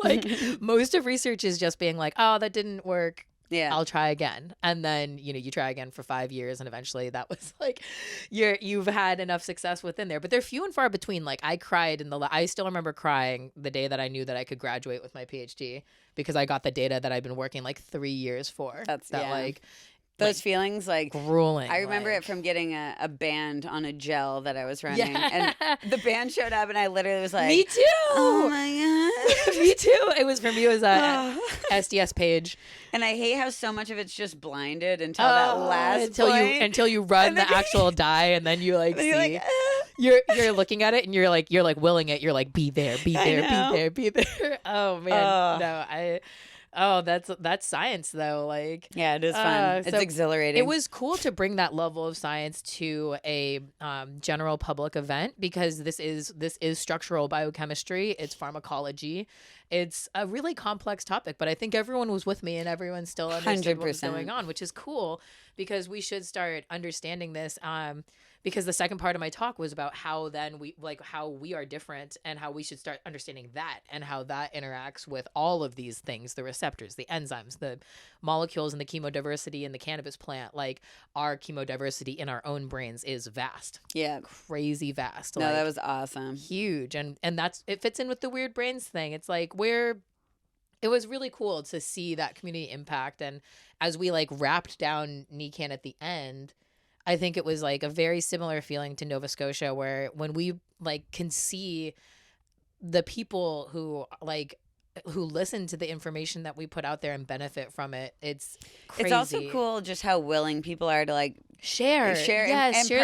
Like most of research is just being like, oh, that didn't work. Yeah, I'll try again. And then, you try again for 5 years, and eventually that was like, you've had enough success within there. But they're few and far between. Like I cried I still remember crying the day that I knew that I could graduate with my PhD, because I got the data that I've been working like 3 years for. Those feelings, like grueling. I remember it from getting a band on a gel that I was running, and the band showed up, and I literally was like, "Me too! Oh my god, me too!" It was for me. It was a SDS page, and I hate how so much of it's just blinded until that last point. until you run the actual dye, and then you like see. Like, You're looking at it, and you're like willing it. You're like, be there, be there, be there. Oh man, no, Oh, that's science though. Like, yeah, it is fun. It's exhilarating. It was cool to bring that level of science to a general public event, because this is structural biochemistry. It's pharmacology. It's a really complex topic, but I think everyone was with me and everyone still understood what was going on, which is cool, because we should start understanding this. Because the second part of my talk was about how we are different, and how we should start understanding that, and how that interacts with all of these things, the receptors, the enzymes, the molecules, and the chemodiversity in the cannabis plant. Like our chemodiversity in our own brains is vast. Yeah. Crazy vast. No, that was awesome. Huge. And it fits in with the weird brains thing. It's like it was really cool to see that community impact. And as we like wrapped down NECANN at the end, I think it was like a very similar feeling to Nova Scotia, where when we like can see the people who listen to the information that we put out there and benefit from it, it's crazy. It's also cool just how willing people are to like share and share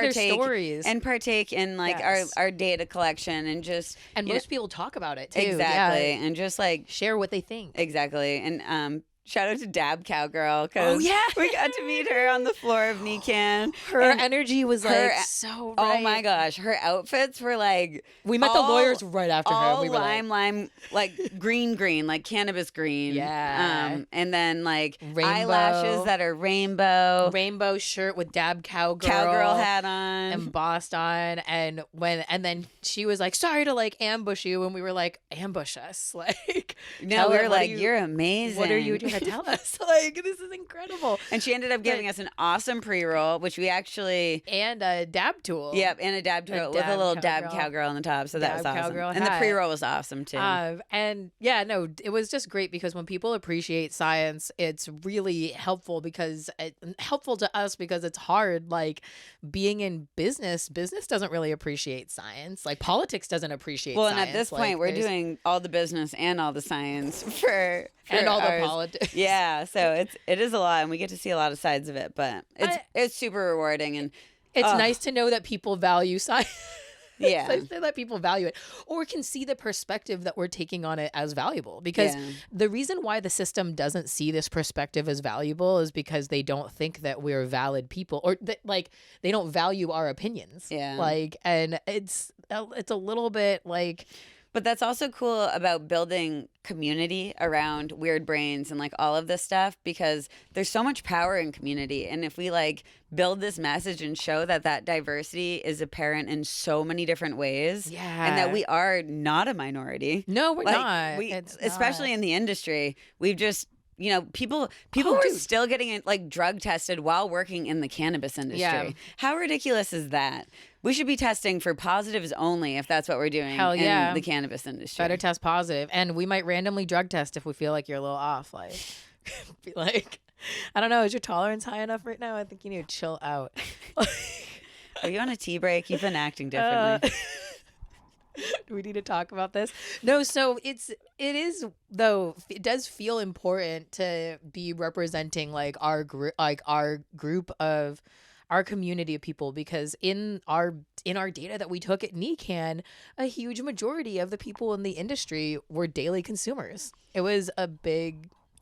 their stories and partake in like our data collection, and most people talk about it too. Exactly. And just like share what they think. Exactly. And shout out to Dab Cowgirl, because we got to meet her on the floor of NECANN. Her energy was like so right. Oh my gosh, her outfits were like, we met the lawyers right after her. We were lime, like green, like cannabis green. Yeah. And then like rainbow. Eyelashes that are rainbow shirt with Dab Cowgirl hat on, embossed on, and then she was like, sorry to like ambush you, and we were like, ambush us, like no, we were like, you're amazing. What are you doing? Tell us, like, this is incredible. And she ended up giving us an awesome pre-roll, which we actually and a dab tool. Yep, and a dab tool with a little Dab Cowgirl on the top. So that was awesome. And the pre-roll was awesome too. And yeah, no, it was just great, because when people appreciate science, it's really helpful, because helpful to us, because it's hard. Like being in business doesn't really appreciate science. Like politics doesn't appreciate science. And at this point, we're doing all the business and all the science for and all the politics. Yeah, so it is a lot, and we get to see a lot of sides of it, but it's super rewarding, and it's nice to know that people value science. Yeah. So that people value it or can see the perspective that we're taking on it as valuable. Because the reason why the system doesn't see this perspective as valuable is because they don't think that we're valid people, or that like they don't value our opinions. Yeah. Like, and it's a little bit like. But that's also cool about building community around weird brains and like all of this stuff, because there's so much power in community. And if we like build this message and show that that diversity is apparent in so many different ways, and that we are not a minority. No, we're like, not. Especially in the industry, we've just, you know, people are still getting like drug tested while working in the cannabis industry. Yeah. How ridiculous is that? We should be testing for positives only if that's what we're doing in the cannabis industry. Better test positive. And we might randomly drug test if we feel like you're a little off. Like, be like, I don't know, is your tolerance high enough right now? I think you need to chill out. Are you on a tea break? You've been acting differently. Do we need to talk about this? No, so it is though, it does feel important to be representing like our group of our community of people, because in our data that we took at NECANN, a huge majority of the people in the industry were daily consumers. It was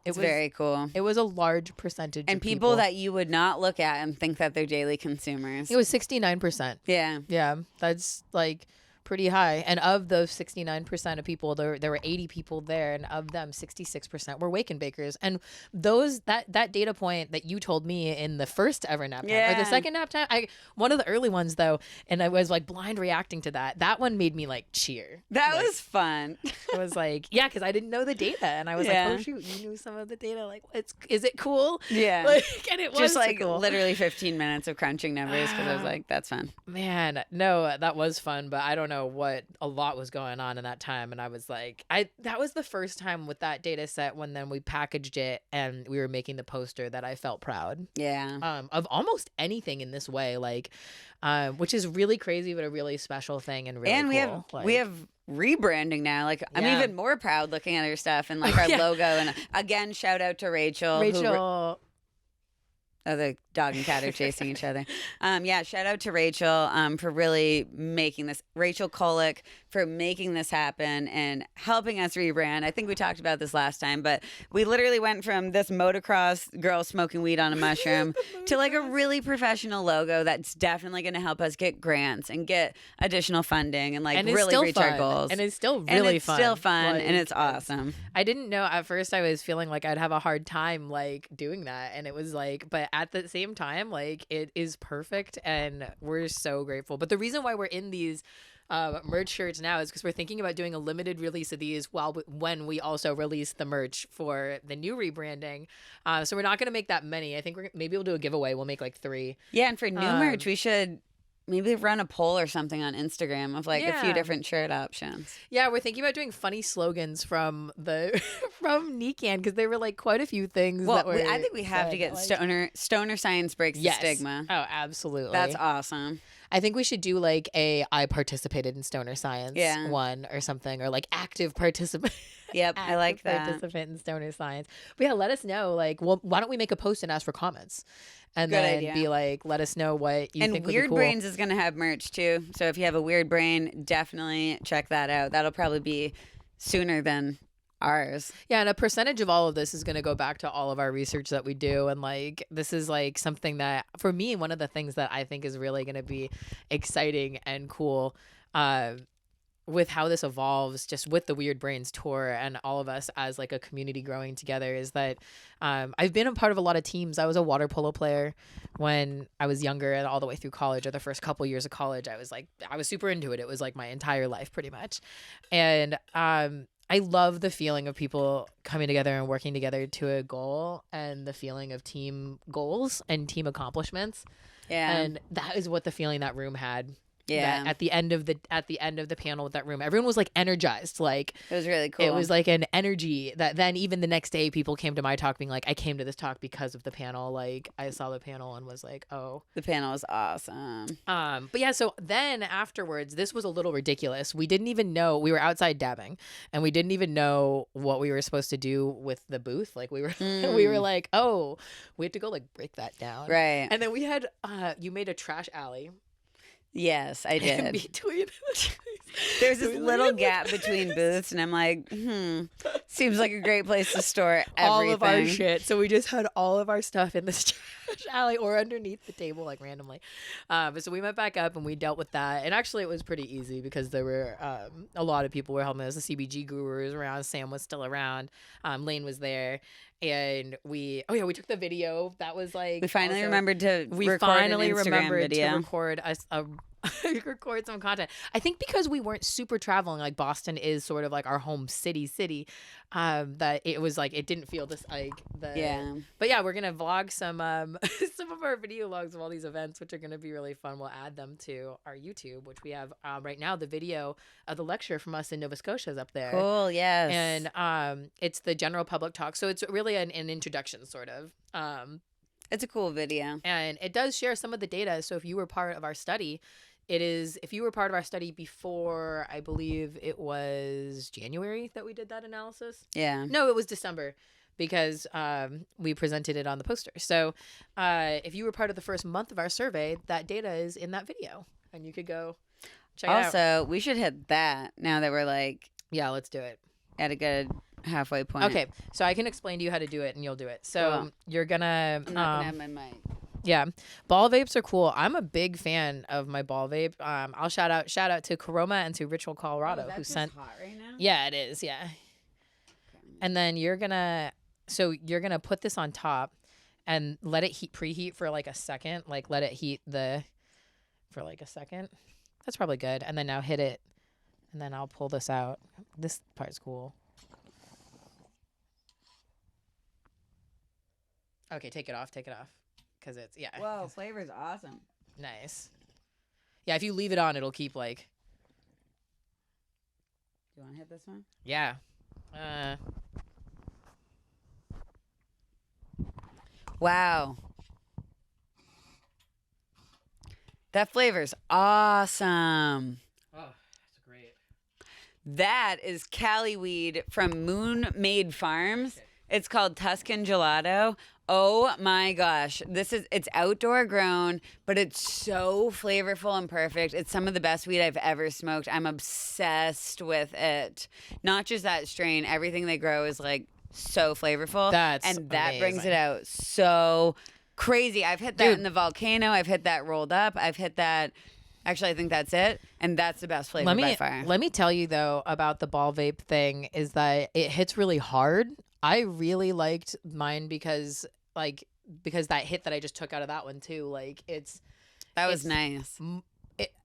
very cool. It was a large percentage and of people that you would not look at and think that they're daily consumers. It was 69%. Yeah. Yeah, that's like pretty high. And of those 69% of people, there were 80 people there, and of them 66% were Wake and Bakers. And those that data point that you told me in the first ever nap time, or the second nap time, one of the early ones though, and I was like blind reacting to that one made me like cheer. That like, was fun. I was like, yeah, because I didn't know the data, and I was like, oh shoot, you knew some of the data. Like, is it cool? Yeah. Like, and it was just like so cool. literally 15 minutes of crunching numbers, because I was like, that's fun. Man, no, that was fun, but I don't know what a lot was going on in that time. And I was like, that was the first time with that data set when then we packaged it and we were making the poster that I felt proud. Yeah. Of almost anything in this way, like, which is really crazy, but a really special thing and really cool. We have rebranding now. Like, I'm even more proud looking at her stuff and like our logo. And again, shout out to Rachel. Oh, the dog and cat are chasing each other. Shout out to Rachel for really making this. Rachel Kolick for making this happen and helping us rebrand. I think we talked about this last time, but we literally went from this motocross girl smoking weed on a mushroom to like a really professional logo that's definitely going to help us get grants and get additional funding and like really reach our goals. And it's still really it's fun. Still fun, like, and it's awesome. I didn't know at first. I was feeling like I'd have a hard time like doing that, and it was like, but at the same time, like, it is perfect, and we're so grateful. But the reason why we're in these merch shirts now is because we're thinking about doing a limited release of these when we also release the merch for the new rebranding. So we're not going to make that many. I think maybe we'll do a giveaway. We'll make like 3. Yeah, and for new merch, we should maybe run a poll or something on Instagram of like a few different shirt options. Yeah, we're thinking about doing funny slogans from from NECANN, because there were like quite a few things that were. I think we have to get like, stoner science breaks the stigma. Oh, absolutely. That's awesome. I think we should do like I participated in stoner science one or something, or like active participant. Yep, I like that. Participant in stoner science. But yeah, let us know. Like, well, why don't we make a post and ask for comments? And then be like, let us know what you think would be cool. And Weird Brains is going to have merch too. So if you have a weird brain, definitely check that out. That'll probably be sooner than ours. Yeah, and a percentage of all of this is going to go back to all of our research that we do. And like, this is like something that, for me, one of the things that I think is really going to be exciting and cool with how this evolves, just with the Weird Brains tour and all of us as like a community growing together, is that I've been a part of a lot of teams. I was a water polo player when I was younger, and all the way through college, or the first couple years of college, I was super into it. It was like my entire life pretty much. And I love the feeling of people coming together and working together to a goal, and the feeling of team goals and team accomplishments. Yeah. And that is what the feeling that room had. Yeah. At the end of the panel with that room, everyone was like energized. Like, it was really cool. It was like an energy that then even the next day people came to my talk being like, I came to this talk because of the panel. Like, I saw the panel and was like, oh, the panel was awesome. But yeah, so then afterwards, this was a little ridiculous. We didn't even know, we were outside dabbing, and we didn't even know what we were supposed to do with the booth. Like, we were like, oh, we had to go like break that down. Right. And then we had you made a trash alley. Yes, I in did. between. There's this little gap between booths, and I'm like, seems like a great place to store everything. All of our shit. So we just had all of our stuff in this trash alley or underneath the table, like randomly. But so we went back up and we dealt with that. And actually, it was pretty easy because there were a lot of people were helping us. The CBG guru was around. Sam was still around. Lane was there. And we took the video. That was like We finally remembered to record finally an Instagram remembered video. to record record some content. I think because we weren't super traveling, like Boston is sort of like our home city, that it was like it didn't feel this like the Yeah. But yeah, we're gonna vlog some some of our video logs of all these events, which are gonna be really fun. We'll add them to our YouTube, which we have right now. The video of the lecture from us in Nova Scotia is up there. Cool, yes. And it's the general public talk, so it's really an introduction sort of. It's a cool video. And it does share some of the data. So if you were part of our study, if you were part of our study before, I believe it was January that we did that analysis. Yeah. No, it was December because we presented it on the poster. So if you were part of the first month of our survey, that data is in that video and you could go check it out. Also, we should hit that now that we're like Yeah, let's do it. at a good halfway point. Okay, so I can explain to you how to do it and you'll do it. So you're gonna... I'm not going to have my mic. Yeah, ball vapes are cool. I'm a big fan of my ball vape. I'll shout out to Karoma and to Ritual Colorado who sent. Hot right now? Yeah, it is. Yeah, and then you're gonna put this on top and let it preheat for like a second. Like let it heat for like a second. That's probably good. And then now hit it, and then I'll pull this out. This part's cool. Okay, take it off. Because it's, yeah. Whoa, flavor's awesome. Nice. Yeah, if you leave it on, it'll keep like... Do you want to hit this one? Yeah. Wow. That flavor's awesome. Oh, that's great. That is Cali weed from Moon Made Farms. Okay. It's called Tuscan Gelato. Oh my gosh. It's outdoor grown, but it's so flavorful and perfect. It's some of the best weed I've ever smoked. I'm obsessed with it. Not just that strain, everything they grow is like so flavorful. That's and that amazing. brings it out so crazy. I've hit that in the volcano. I've hit that rolled up. I've hit that. Actually, I think that's it. And that's the best flavor by far. Let me tell you, though, about the ball vape thing is that it hits really hard. I really liked mine because that hit that I just took out of that one, too. Like, that was nice.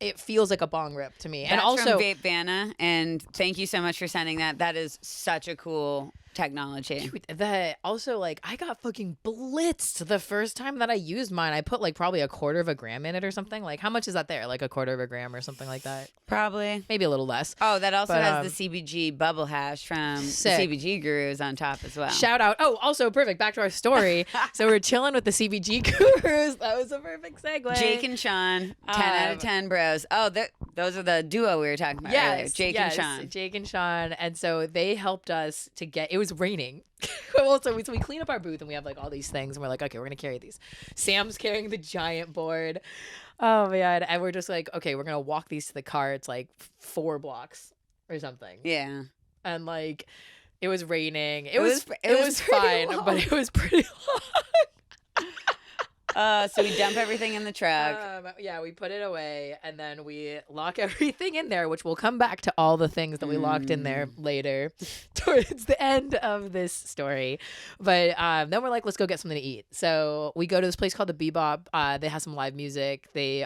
It feels like a bong rip to me. That's and also from Vape Vanna, and thank you so much for sending that. That is such a cool technology. Dude, also, like, I got fucking blitzed the first time that I used mine. I put like probably 1/4 of a gram in it or something. Like, how much is that there? Like 1/4 of a gram or something like that? Probably. Maybe a little less. Oh, that also has the CBG bubble hash from sick. the CBG Gurus on top as well. Shout out. Oh, also perfect. Back to our story. So we're chilling with the CBG Gurus. That was a perfect segue. Jake and Sean, 10 out of 10 bros. Oh, those are the duo we were talking about earlier. Jake and Sean. Jake and Sean. And so they helped us to it was raining. Well, so we clean up our booth and we have like all these things and we're like, okay, we're going to carry these. Sam's carrying the giant board. Oh, man. And we're just like, okay, we're going to walk these to the car. It's like 4 blocks or something. Yeah. And like, it was raining. It was fine, long. but it was pretty long. So we dump everything in the truck. Yeah, we put it away and then we lock everything in there, which we'll come back to all the things that we locked in there later towards the end of this story. But then we're like, let's go get something to eat. So we go to this place called the Bebop. They have some live music. They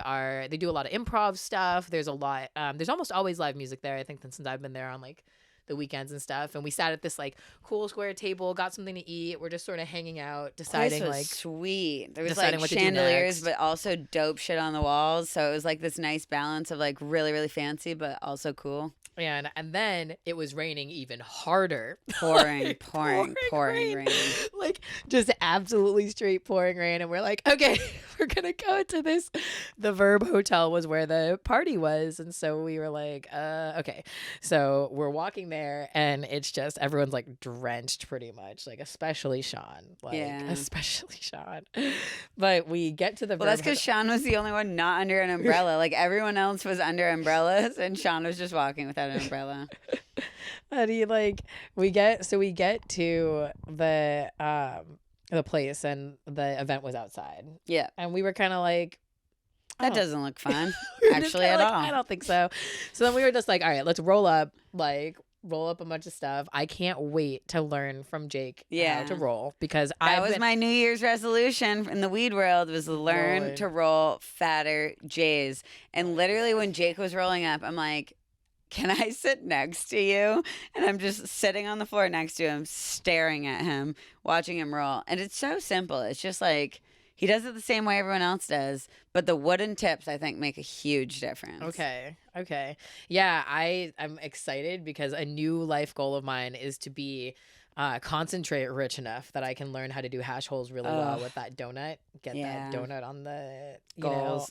do a lot of improv stuff. There's a lot. There's almost always live music there. I think since I've been there on like the weekends and stuff, and we sat at this like cool square table, got something to eat. We're just sort of hanging out, deciding was like sweet. There was deciding like what to do chandeliers, next. but also dope shit on the walls. So it was like this nice balance of like really, really fancy, but also cool. And then it was raining even harder. Pouring rain. Like just absolutely straight pouring rain. And we're like, okay, we're gonna go to this. The Verb Hotel was where the party was, and so we were like, okay. So we're walking there, and it's just everyone's like drenched pretty much, like especially Sean, especially Sean. But we get to the well, Verb that's because Sean was the only one not under an umbrella. Like everyone else was under umbrellas, and Sean was just walking without an umbrella. And he we get to the place, and the event was outside. Yeah. And we were kind of like, that doesn't look fun, we actually, at all. I don't think so. So then we were just like, all right, let's roll up a bunch of stuff. I can't wait to learn from Jake how to roll, because that was my New Year's resolution in the weed world, was to learn to roll fatter J's. And literally when Jake was rolling up, I'm like, can I sit next to you? And I'm just sitting on the floor next to him, staring at him, watching him roll. And it's so simple. It's just like, he does it the same way everyone else does, but the wooden tips, I think, make a huge difference. Okay. Yeah, I'm excited because a new life goal of mine is to be concentrate rich enough that I can learn how to do hash holes really well with that donut. Get that donut on the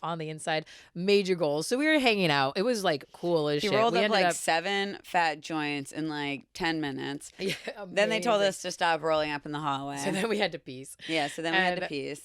on the inside. Major goals. So we were hanging out. It was like cool as shit. He rolled up like 7 fat joints in like 10 minutes. Yeah, then they told us to stop rolling up in the hallway. So then we had to piece. Yeah, so then we had to piece.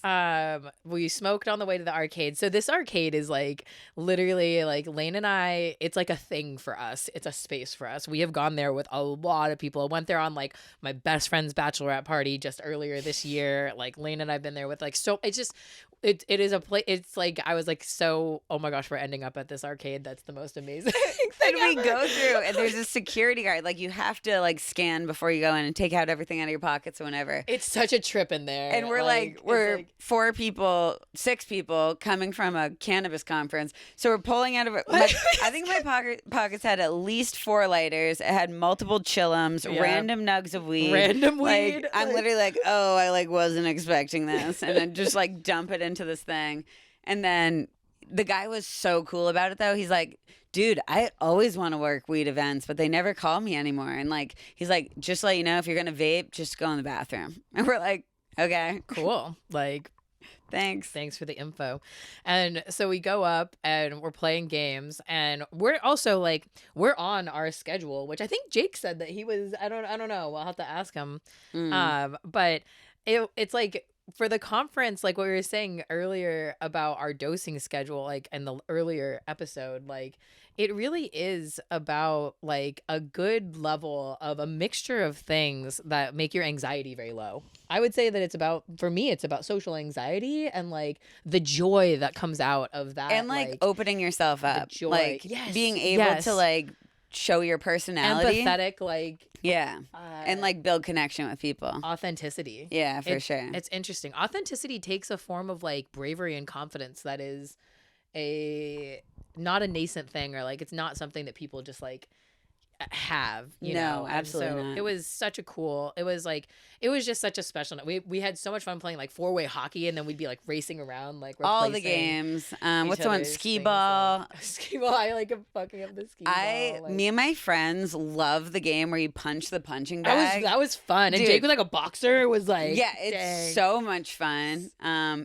We smoked on the way to the arcade. So this arcade is like literally like Lane and I, it's like a thing for us. It's a space for us. We have gone there with a lot of people. I went there on like my best friend's bachelorette party just earlier this year. Like Lane and I've been there with like, so it's just it is a place. It's like I was like, so oh my gosh, we're ending up at this arcade. That's the most amazing thing we go through, and there's a security guard. Like you have to like scan before you go in and take out everything out of your pockets whenever. It's such a trip in there. And we're 4 people, 6 people coming from a cannabis conference. So we're pulling out of it. I think my pockets had at least 4 lighters. It had multiple chillums, random nugs of weed. Weed. I'm literally like, oh, I like wasn't expecting this, and then just like dump it into this thing. And then the guy was so cool about it though. He's like, dude, I always want to work weed events, but they never call me anymore. And like, he's like, just to let you know, if you're gonna vape, just go in the bathroom. And we're like, okay, cool. Like, thanks for the info. And so we go up and we're playing games, and we're also like, we're on our schedule, which I think Jake said that he was. I don't know. We'll have to ask him. But it's like, for the conference, like what we were saying earlier about our dosing schedule, like in the earlier episode, like it really is about like a good level of a mixture of things that make your anxiety very low. I would say that it's about, for me, it's about social anxiety and like the joy that comes out of that. And like opening yourself up. Joy. Like being able to like show your personality. Empathetic, like. Yeah. And like build connection with people. Authenticity. Yeah, for sure. It's interesting. Authenticity takes a form of like bravery and confidence that is not a nascent thing, or like it's not something that people just like have, you know. Absolutely so not. It was such a cool, it was just such a special night. We had so much fun playing like 4-way hockey, and then we'd be like racing around, like all the games. What's the one? Skee ball. Skee ball. I like fucking up the skee ball. Me and my friends love the game where you punch the punching bag. That was fun. And dude, Jake was like a boxer. It was like, yeah, it's so much fun.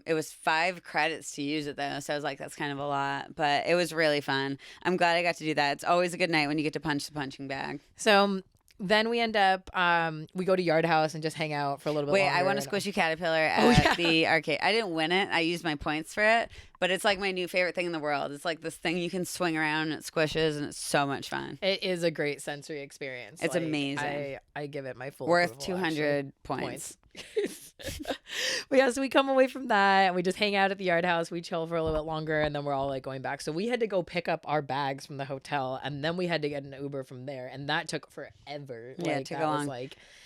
It was 5 credits to use it though, so I was like, that's kind of a lot, but it was really fun. I'm glad I got to do that. It's always a good night when you get to punch the punching bag. So then we end up, we go to Yard House and just hang out for a little bit longer. I want a squishy caterpillar at the arcade. I didn't win it. I used my points for it, but it's like my new favorite thing in the world. It's like this thing you can swing around and it squishes, and it's so much fun. It is a great sensory experience. It's like, amazing. I give it my full worth approval, 200 points. But yeah, so we come away from that and we just hang out at the Yard House. We chill for a little bit longer, and then we're all like going back. So we had to go pick up our bags from the hotel, and then we had to get an Uber from there, and that took forever. Yeah, it took a long.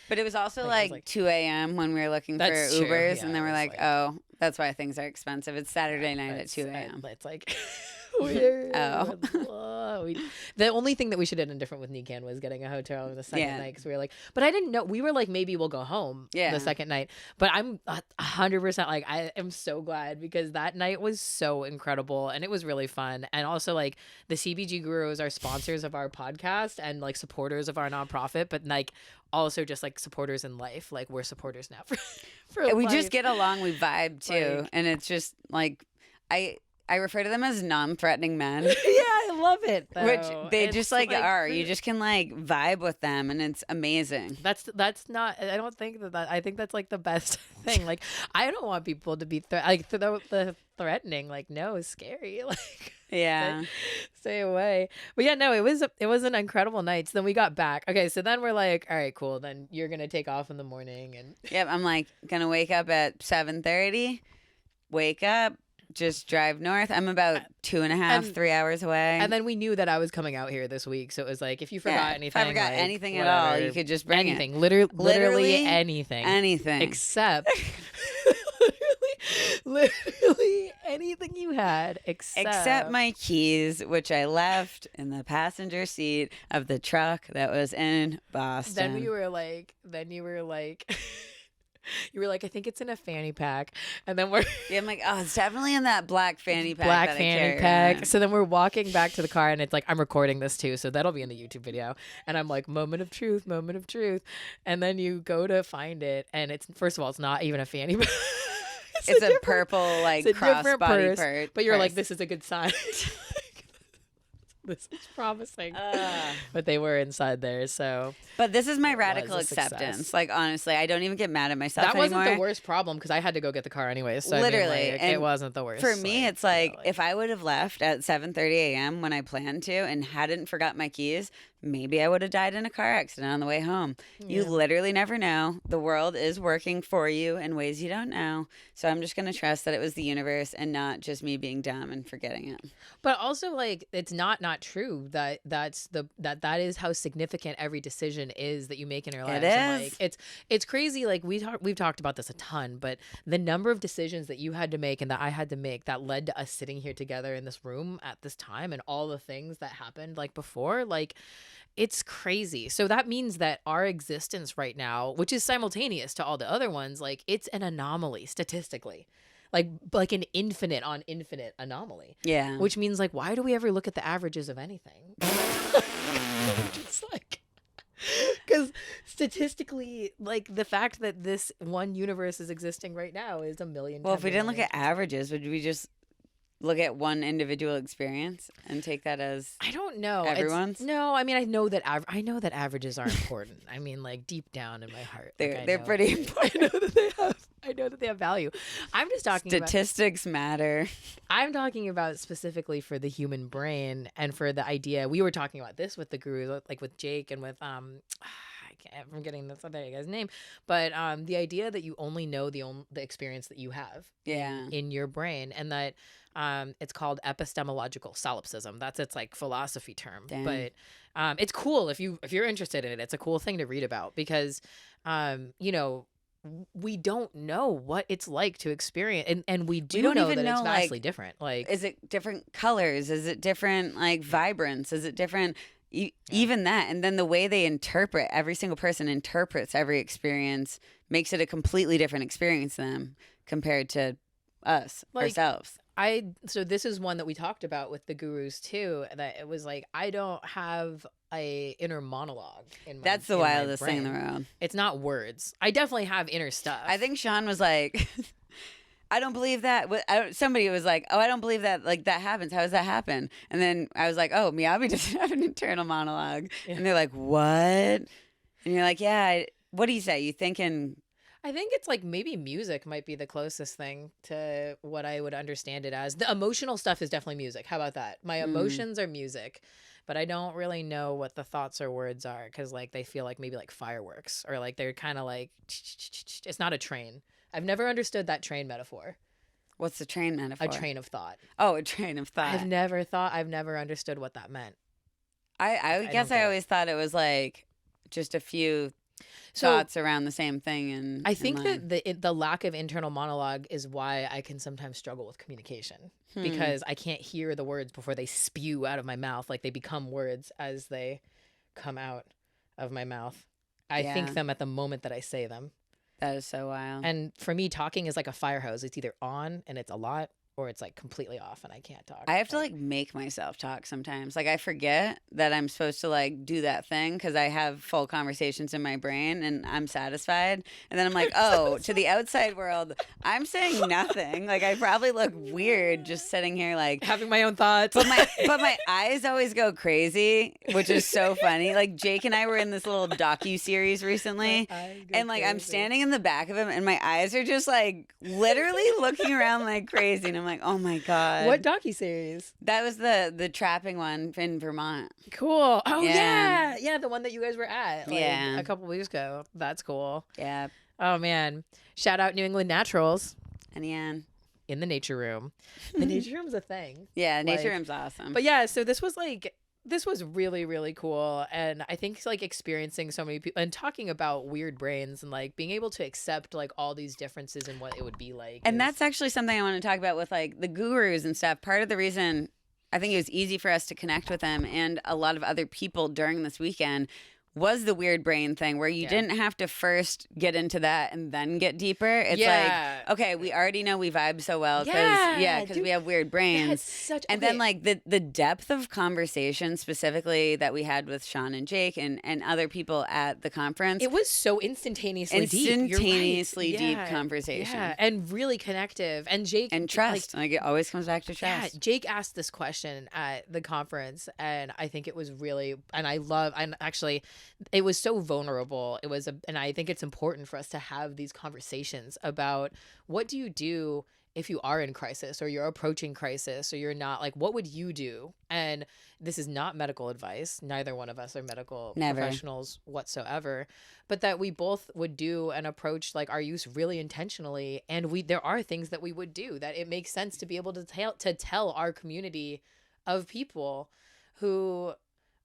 But it was also like 2 a.m. when we were looking for Ubers, and then we're like, oh, that's why things are expensive. It's Saturday night at 2 a.m. It's like Weird. Oh. The only thing that we should have done different with NECANN was getting a hotel on the second Yeah. night, because we were like, but I didn't know. We were like, maybe we'll go home Yeah. the second night. But I'm 100% like, I am so glad, because that night was so incredible and it was really fun. And also, like, the CBG Gurus are sponsors of our podcast and like supporters of our nonprofit, but like also just like supporters in life. Like, we're supporters now for And we life. just get along. We vibe too, Like- and it's just like I refer to them as non-threatening men. Yeah, I love it. Though. Which they It's just like are. You just can like vibe with them, and it's amazing. That's not. I don't think that. I think that's like the best thing. Like, I don't want people to be the threatening. Like, no, it's scary. Like, Yeah. stay away. But yeah, no, it was an incredible night. So then we got back. Okay, so then we're like, all right, cool. Then you're gonna take off in the morning, and Yep. I'm like gonna wake up at 7:30. Wake up. Just drive north. I'm about 2.5, 3 hours away. and then we knew that I was coming out here this week. So it was like, if you forgot anything, if I forgot like, anything at all, whatever, you could just bring anything. it. Literally anything. Anything. Except literally anything you had, Except my keys, which I left in the passenger seat of the truck that was in Boston. Then you were like, you were like, I think it's in a fanny pack. And then we're Yeah, I'm like, oh, it's definitely in that black fanny pack. black that I fanny carry pack. around. So then we're walking back to the car, and it's like, I'm recording this too, so that'll be in the YouTube video. And I'm like, moment of truth. And then you go to find it, and it's, first of all, it's not even a fanny pack. It's a purple like it's a different crossbody purse, purse. but you're like, this is a good sign. This is promising. But they were inside there, so But this is my was radical a success. acceptance. Like, honestly, I don't even get mad at myself that wasn't anymore. the worst problem, because I had to go get the car anyways. So Literally, I mean, like, and it wasn't the worst. For me, it's like, you know, if I would have left at 7:30 a.m. when I planned to and hadn't forgot my keys, maybe I would have died in a car accident on the way home. You Yeah. literally never know. The world is working for you in ways you don't know. So I'm just going to trust that it was the universe and not just me being dumb and forgetting it. But also, like, it's not true that that is how significant every decision is that you make in your life. And, is. like, it's crazy. Like, we've talked about this a ton, but the number of decisions that you had to make and that I had to make that led to us sitting here together in this room at this time, and all the things that happened like before, like, it's crazy. So that means that our existence right now, which is simultaneous to all the other ones, like, it's an anomaly statistically. Like an infinite on infinite anomaly. Yeah. Which means, like, why do we ever look at the averages of anything? It's like, because statistically, like, the fact that this one universe is existing right now is a million. Well, if we times didn't look million. at averages, would we just look at one individual experience and take that as I don't know. everyone's? No, I mean, I know that averages are important. I mean, like, deep down in my heart, like, I they're know- pretty important. I know that they have value. I'm just talking about. Statistics matter. I'm talking about specifically for the human brain and for the idea. We were talking about this with the gurus, like with Jake and with I'm forgetting this other guy's name, but the idea that you only know the experience that you have Yeah. in your brain, and that it's called epistemological solipsism. That's its like philosophy term. Damn. But it's cool if you're interested in it. It's a cool thing to read about, because you know, we don't know what it's like to experience, and we do don't know even that it's know, vastly like, different. Like, Is it different colors? Is it different like vibrance? Is it different? Even that, and then the way they interpret, every single person interprets every experience, makes it a completely different experience to them compared to us Like, ourselves. so this is one that we talked about with the gurus too, that it was like, I don't have a inner monologue in my That's the in my wildest thing in the brain. world. It's not words. I definitely have inner stuff. I think Sean was like, I don't believe that. Somebody was like, oh, I don't believe that. Like, that happens. How does that happen? And then I was like, oh, Miyabe doesn't have an internal monologue. Yeah. And they're like, what? And you're like, yeah. What do you say? You thinking? I think it's like maybe music might be the closest thing to what I would understand it as. The emotional stuff is definitely music. How about that? My emotions are music, but I don't really know what the thoughts or words are, because like they feel like maybe like fireworks, or like they're kind of like, it's not a train. I've never understood that train metaphor. What's the train metaphor? A train of thought. Oh, a train of thought. I've never understood what that meant. I don't guess get I it. always thought it was like just a few thoughts around the same thing. And I think that the lack of internal monologue is why I can sometimes struggle with communication, because I can't hear the words before they spew out of my mouth. Like, they become words as they come out of my mouth. I think them at the moment that I say them. That is so wild. And for me, talking is like a fire hose. It's either on and it's a lot, or it's like completely off and I can't talk. I have to like make myself talk sometimes. Like, I forget that I'm supposed to like do that thing because I have full conversations in my brain and I'm satisfied. And then I'm like, oh, to the outside world, I'm saying nothing. Like, I probably look weird just sitting here like having my own thoughts. But my eyes always go crazy, which is so funny. Like, Jake and I were in this little docu-series recently, and like I'm standing in the back of him and my eyes are just like literally looking around like crazy. And I'm like, oh my God. What docuseries? That was the trapping one in Vermont. Cool. Oh, yeah. Yeah, the one that you guys were at like, Yeah. a couple weeks ago. That's cool. Yeah. Oh, man. Shout out New England Naturals. And yeah. In the nature room. The nature room's a thing. Yeah, nature room's awesome. But yeah, so this was really, really cool. And I think like experiencing so many people and talking about weird brains and like being able to accept like all these differences in what it would be like. And that's actually something I want to talk about with like the gurus and stuff. Part of the reason I think it was easy for us to connect with them and a lot of other people during this weekend was the weird brain thing where you didn't have to first get into that and then get deeper. It's like, okay, we already know we vibe so well because we have weird brains. Then like the depth of conversation specifically that we had with Sean and Jake and other people at the conference. It was so instantaneously deep conversation. Yeah, and really connective. And Jake and trust. Like it always comes back to trust. Yeah, Jake asked this question at the conference and I think it was really, and actually it was so vulnerable. And I think it's important for us to have these conversations about what do you do if you are in crisis or you're approaching crisis or you're not, like, what would you do? And this is not medical advice. Neither one of us are medical professionals whatsoever, but that we both would do and approach like our use really intentionally. And there are things that we would do that it makes sense to be able to tell our community of people who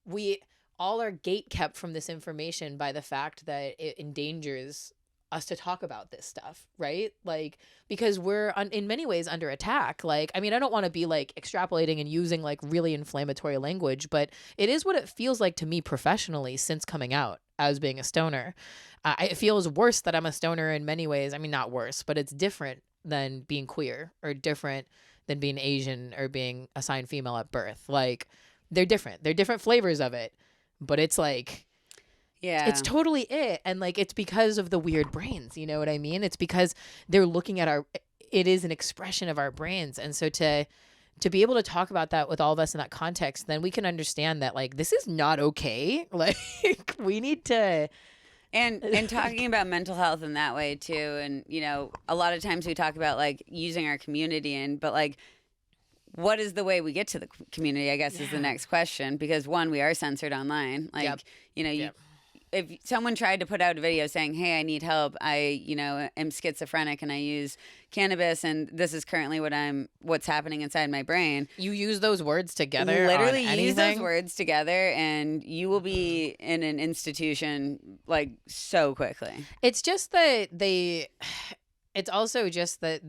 we all are gate kept from this information by the fact that it endangers us to talk about this stuff, right? Like, because we're in many ways under attack. Like, I mean, I don't want to be like extrapolating and using like really inflammatory language, but it is what it feels like to me professionally since coming out as being a stoner. It feels worse that I'm a stoner in many ways. I mean, not worse, but it's different than being queer or different than being Asian or being assigned female at birth. Like, they're different. They're different flavors of it. But it's like, it's totally it. And like, it's because of the weird brains, you know what I mean? It's because they're looking at it is an expression of our brains. And so to be able to talk about that with all of us in that context, then we can understand that like, this is not okay. Like we need to. And talking about mental health in that way too. And, you know, a lot of times we talk about like using our community but like, what is the way we get to the community, I guess, is the next question. Because, one, we are censored online. Like, you know, if someone tried to put out a video saying, hey, I need help, I, you know, am schizophrenic and I use cannabis and this is currently what's happening inside my brain. You use those words together. Literally use those words together and you will be in an institution, like, so quickly. It's just that it's also just that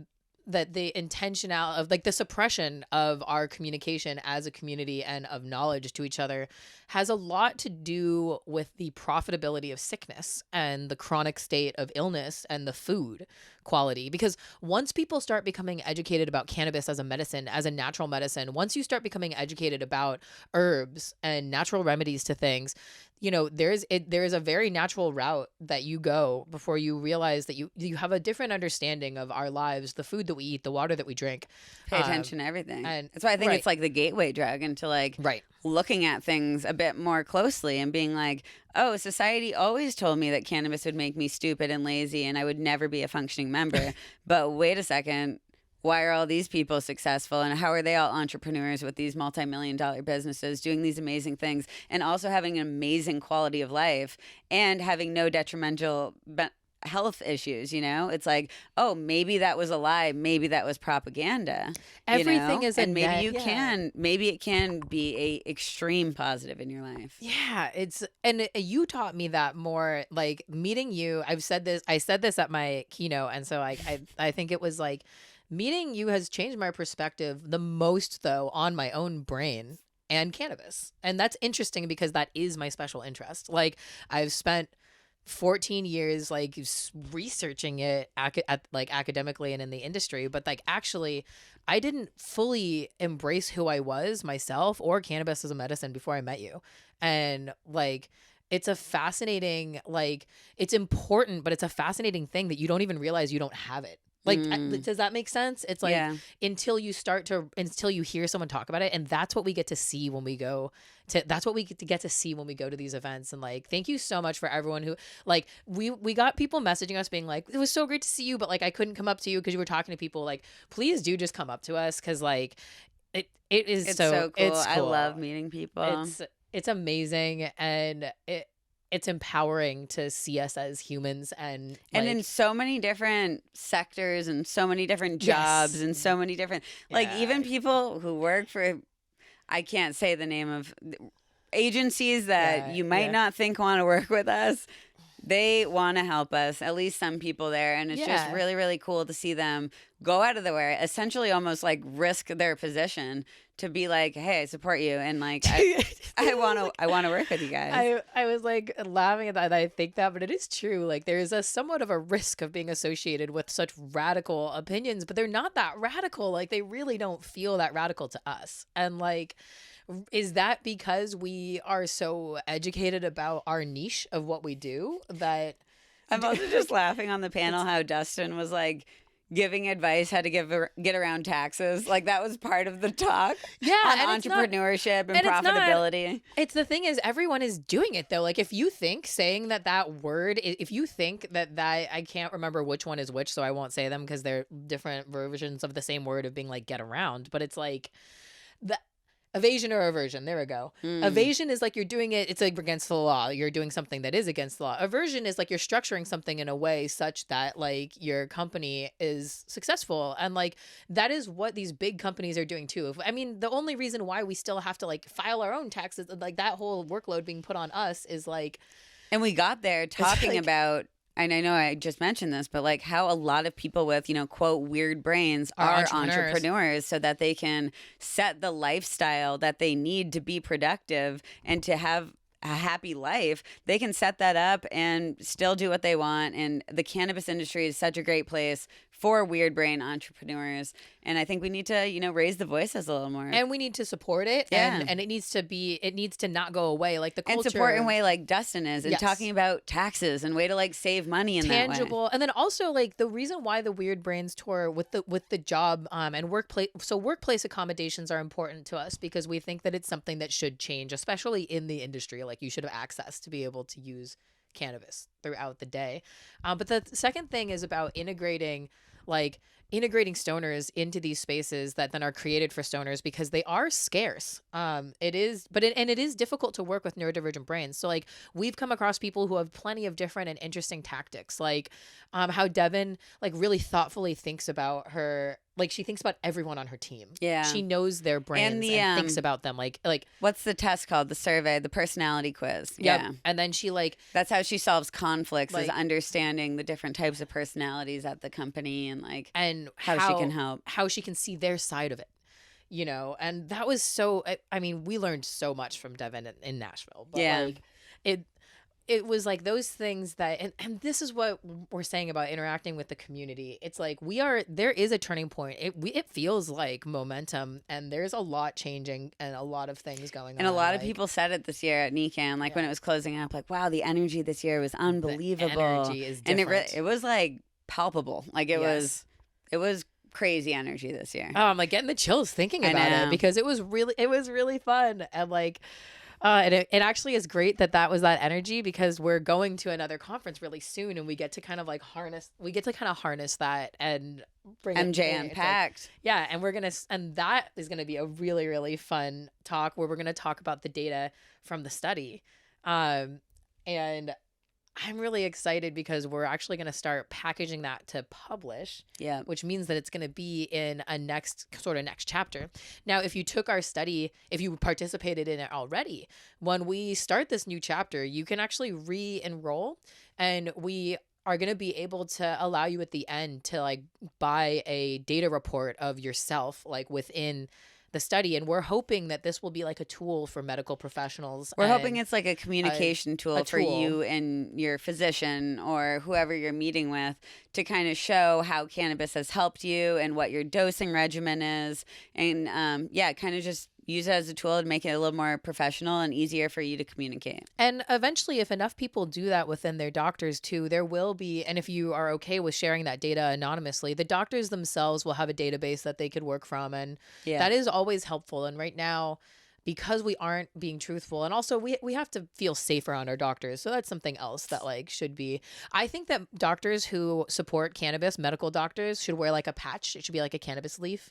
the intentionality of like the suppression of our communication as a community and of knowledge to each other has a lot to do with the profitability of sickness and the chronic state of illness and the food quality. Because once people start becoming educated about cannabis as a medicine, as a natural medicine, once you start becoming educated about herbs and natural remedies to things, you know, there is a very natural route that you go before you realize that you have a different understanding of our lives, the food that we eat, the water that we drink. Pay attention to everything. And that's why I think it's like the gateway drug into like looking at things a bit more closely and being like, oh, society always told me that cannabis would make me stupid and lazy and I would never be a functioning member. But wait a second. Why are all these people successful and how are they all entrepreneurs with these multi-million-dollar businesses doing these amazing things and also having an amazing quality of life and having no detrimental health issues, you know? It's like, oh, maybe that was a lie, maybe that was propaganda. Everything is a and maybe net, you can maybe it can be a extreme positive in your life. Yeah, and you taught me that more, like meeting you. I said this at my keynote, and so like I think it was like meeting you has changed my perspective the most, though, on my own brain and cannabis. And that's interesting because that is my special interest. Like I've spent 14 years like researching it like academically and in the industry, but like actually I didn't fully embrace who I was myself or cannabis as a medicine before I met you. And like it's a fascinating, like it's important, but it's a fascinating thing that you don't even realize you don't have it. Like, does that make sense? It's like until you hear someone talk about it, and that's what we get to see when we go to. That's what we get to see when we go to these events. And like, thank you so much for everyone who like we got people messaging us being like, it was so great to see you, but like I couldn't come up to you because you were talking to people. Like, please do just come up to us because like it's so cool. It's cool. I love meeting people. It's amazing, and it's empowering to see us as humans and in so many different sectors and so many different jobs and so many different like even people who work for, I can't say the name of agencies that you might not think want to work with us. They want to help us, at least some people there. And it's just really, really cool to see them go out of their way, essentially almost like risk their position to be like, hey, I support you. And like, I want to work with you guys. I was like laughing at that. I think that, but it is true. Like there is a somewhat of a risk of being associated with such radical opinions, but they're not that radical. Like they really don't feel that radical to us. And like, is that because we are so educated about our niche of what we do that I'm also just laughing on the panel how Dustin was like giving advice how to get around taxes. Like that was part of the talk on entrepreneurship and profitability. It's the thing is everyone is doing it though. Like if you think saying that word, if you think that I can't remember which one is which, so I won't say them because they're different versions of the same word of being like get around, but it's like the evasion or aversion. There we go. Evasion is like you're doing it. It's like against the law. You're doing something that is against the law. Aversion is like you're structuring something in a way such that like your company is successful. And like that is what these big companies are doing too. I mean, the only reason why we still have to like file our own taxes, like that whole workload being put on us is like. And we got there talking about. And I know I just mentioned this, but like how a lot of people with, quote, weird brains are entrepreneurs so that they can set the lifestyle that they need to be productive and to have a happy life. They can set that up and still do what they want. And the cannabis industry is such a great place for weird brain entrepreneurs. And I think we need to, raise the voices a little more. And we need to support it. Yeah. And it needs to not go away. Like the culture. And support in a way like Dustin is and talking about taxes and way to like save money in tangible. That way. And then also like the reason why the Weird Brains tour with the job and workplace. So workplace accommodations are important to us because we think that it's something that should change, especially in the industry. Like you should have access to be able to use cannabis throughout the day. But the second thing is about integrating stoners into these spaces that then are created for stoners because they are scarce. It is difficult to work with neurodivergent brains. So like we've come across people who have plenty of different and interesting tactics, like how Devin like really thoughtfully thinks about her. Like she thinks about everyone on her team. Yeah. She knows their brains and thinks about them. Like what's the test called? The survey, the personality quiz. Yep. Yeah. And then she that's how she solves conflicts, is understanding the different types of personalities at the company and how she can help. How she can see their side of it. And that was so, I mean, we learned so much from Devin in Nashville. But it was like those things that, and this is what we're saying about interacting with the community. It's like there is a turning point. It feels like momentum and there's a lot changing and a lot of things going on. And a lot of people said it this year at NECANN, when it was closing up, like, wow, the energy this year was unbelievable. The energy is different. And it was like palpable. Like it was crazy energy this year. Oh, I'm like getting the chills thinking about it because it was really fun. And like, and it actually is great that was that energy because we're going to another conference really soon and we get to kind of harness that and bring MJ Unpacked. And that is going to be a really, really fun talk where we're going to talk about the data from the study. And I'm really excited because we're actually going to start packaging that to publish. Yeah. Which means that it's going to be in a next chapter. Now, if you took our study, if you participated in it already, when we start this new chapter, you can actually re-enroll, and we are going to be able to allow you at the end to like buy a data report of yourself, like within the study. And we're hoping that this will be like a tool for medical professionals. We're hoping it's like a communication tool for tool. you and your physician or whoever you're meeting with to kind of show how cannabis has helped you and what your dosing regimen is. And kind of just use it as a tool to make it a little more professional and easier for you to communicate. And eventually, if enough people do that within their doctors too, there will be, and if you are okay with sharing that data anonymously, the doctors themselves will have a database that they could work from. And that is always helpful. And right now, because we aren't being truthful, and also we have to feel safe around our doctors. So that's something else that like should be. I think that doctors who support cannabis, medical doctors, should wear like a patch. It should be like a cannabis leaf.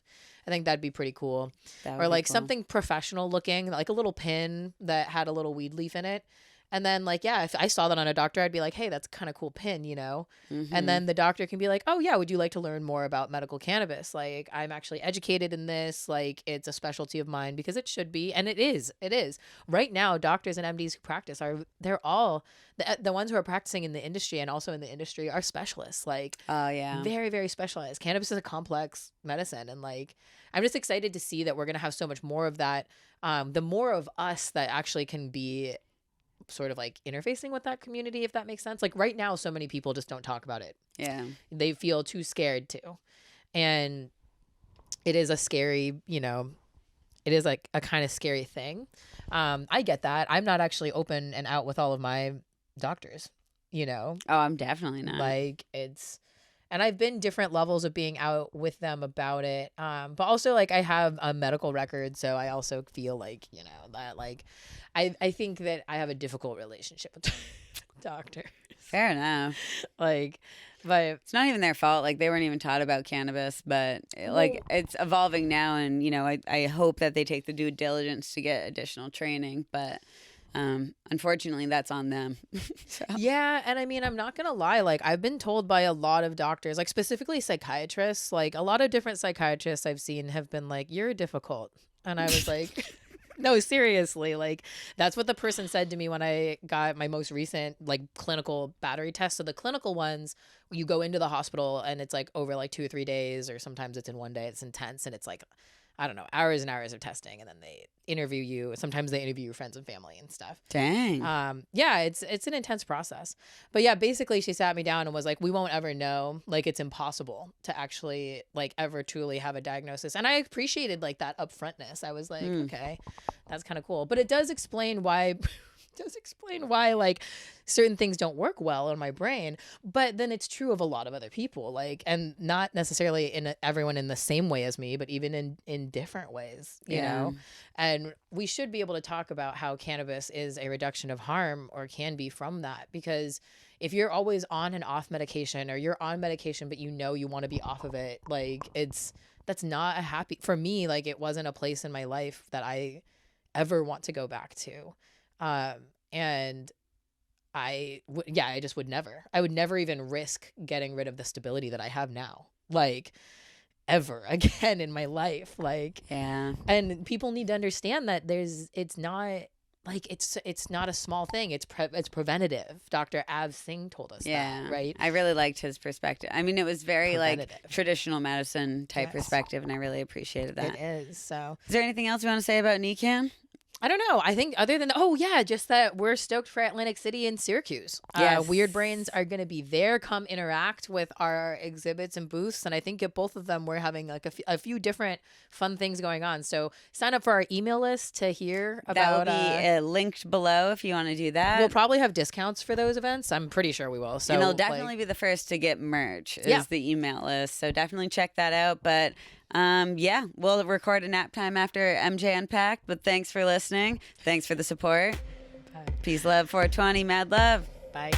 I think that'd be pretty cool. Or like something professional looking, like a little pin that had a little weed leaf in it. And then like, yeah, if I saw that on a doctor, I'd be like, hey, that's kind of cool pin, you know? Mm-hmm. And then the doctor can be like, oh yeah, would you like to learn more about medical cannabis? Like, I'm actually educated in this. Like, it's a specialty of mine, because it should be. And it is. Right now, doctors and MDs who practice they're all, the ones who are practicing in the industry and also in the industry are specialists. Like, oh yeah, very, very specialized. Cannabis is a complex medicine. And like, I'm just excited to see that we're going to have so much more of that. The more of us that actually can be sort of like interfacing with that community, if that makes sense. Like right now, so many people just don't talk about it. Yeah. They feel too scared to. And it is a scary, it is like a kind of scary thing. I get that. I'm not actually open and out with all of my doctors, Oh, I'm definitely not. Like and I've been different levels of being out with them about it. But also like I have a medical record. So I also feel like, that like, I think that I have a difficult relationship with doctors. Fair enough. Like, but it's not even their fault. Like they weren't even taught about cannabis, but like it's evolving now. And, I hope that they take the due diligence to get additional training, but unfortunately that's on them. So. Yeah. And I mean, I'm not going to lie. Like I've been told by a lot of doctors, like specifically psychiatrists, like a lot of different psychiatrists I've seen have been like, you're difficult. And I was like, no, seriously. Like that's what the person said to me when I got my most recent like clinical battery test. So the clinical ones, you go into the hospital and it's like over like 2 or 3 days, or sometimes it's in one day. It's intense. And it's like, I don't know, hours and hours of testing, and then they interview you. Sometimes they interview your friends and family and stuff. Dang. Yeah, it's an intense process. But yeah, basically she sat me down and was like, we won't ever know. Like it's impossible to actually like ever truly have a diagnosis. And I appreciated like that upfrontness. I was like, okay, that's kind of cool. But it does explain why like certain things don't work well in my brain. But then it's true of a lot of other people, like, and not necessarily everyone in the same way as me, but even in different ways, you know? And we should be able to talk about how cannabis is a reduction of harm, or can be, from that. Because if you're always on and off medication, or you're on medication but you want to be off of it, like that's not a happy, for me, like it wasn't a place in my life that I ever want to go back to. And I just would never. I would never even risk getting rid of the stability that I have now, like ever again in my life. Like, yeah. And people need to understand that it's not like it's not a small thing. It's preventative. Dr. Av Singh told us that, right? I really liked his perspective. I mean, it was very like traditional medicine type perspective, and I really appreciated that. It is. So, is there anything else you want to say about NECANN? I don't know. I think other than just that we're stoked for Atlantic City and Syracuse. Yes. Weird Brains are going to be there. Come interact with our exhibits and booths. And I think at both of them, we're having like a few different fun things going on. So sign up for our email list to hear about. That will be linked below if you want to do that. We'll probably have discounts for those events. I'm pretty sure we will. So, and they'll definitely be the first to get merch is the email list. So definitely check that out. But we'll record a nap time after MJ Unpacked, but thanks for listening. Thanks for the support. Bye. Peace, love, 420, mad love. Bye.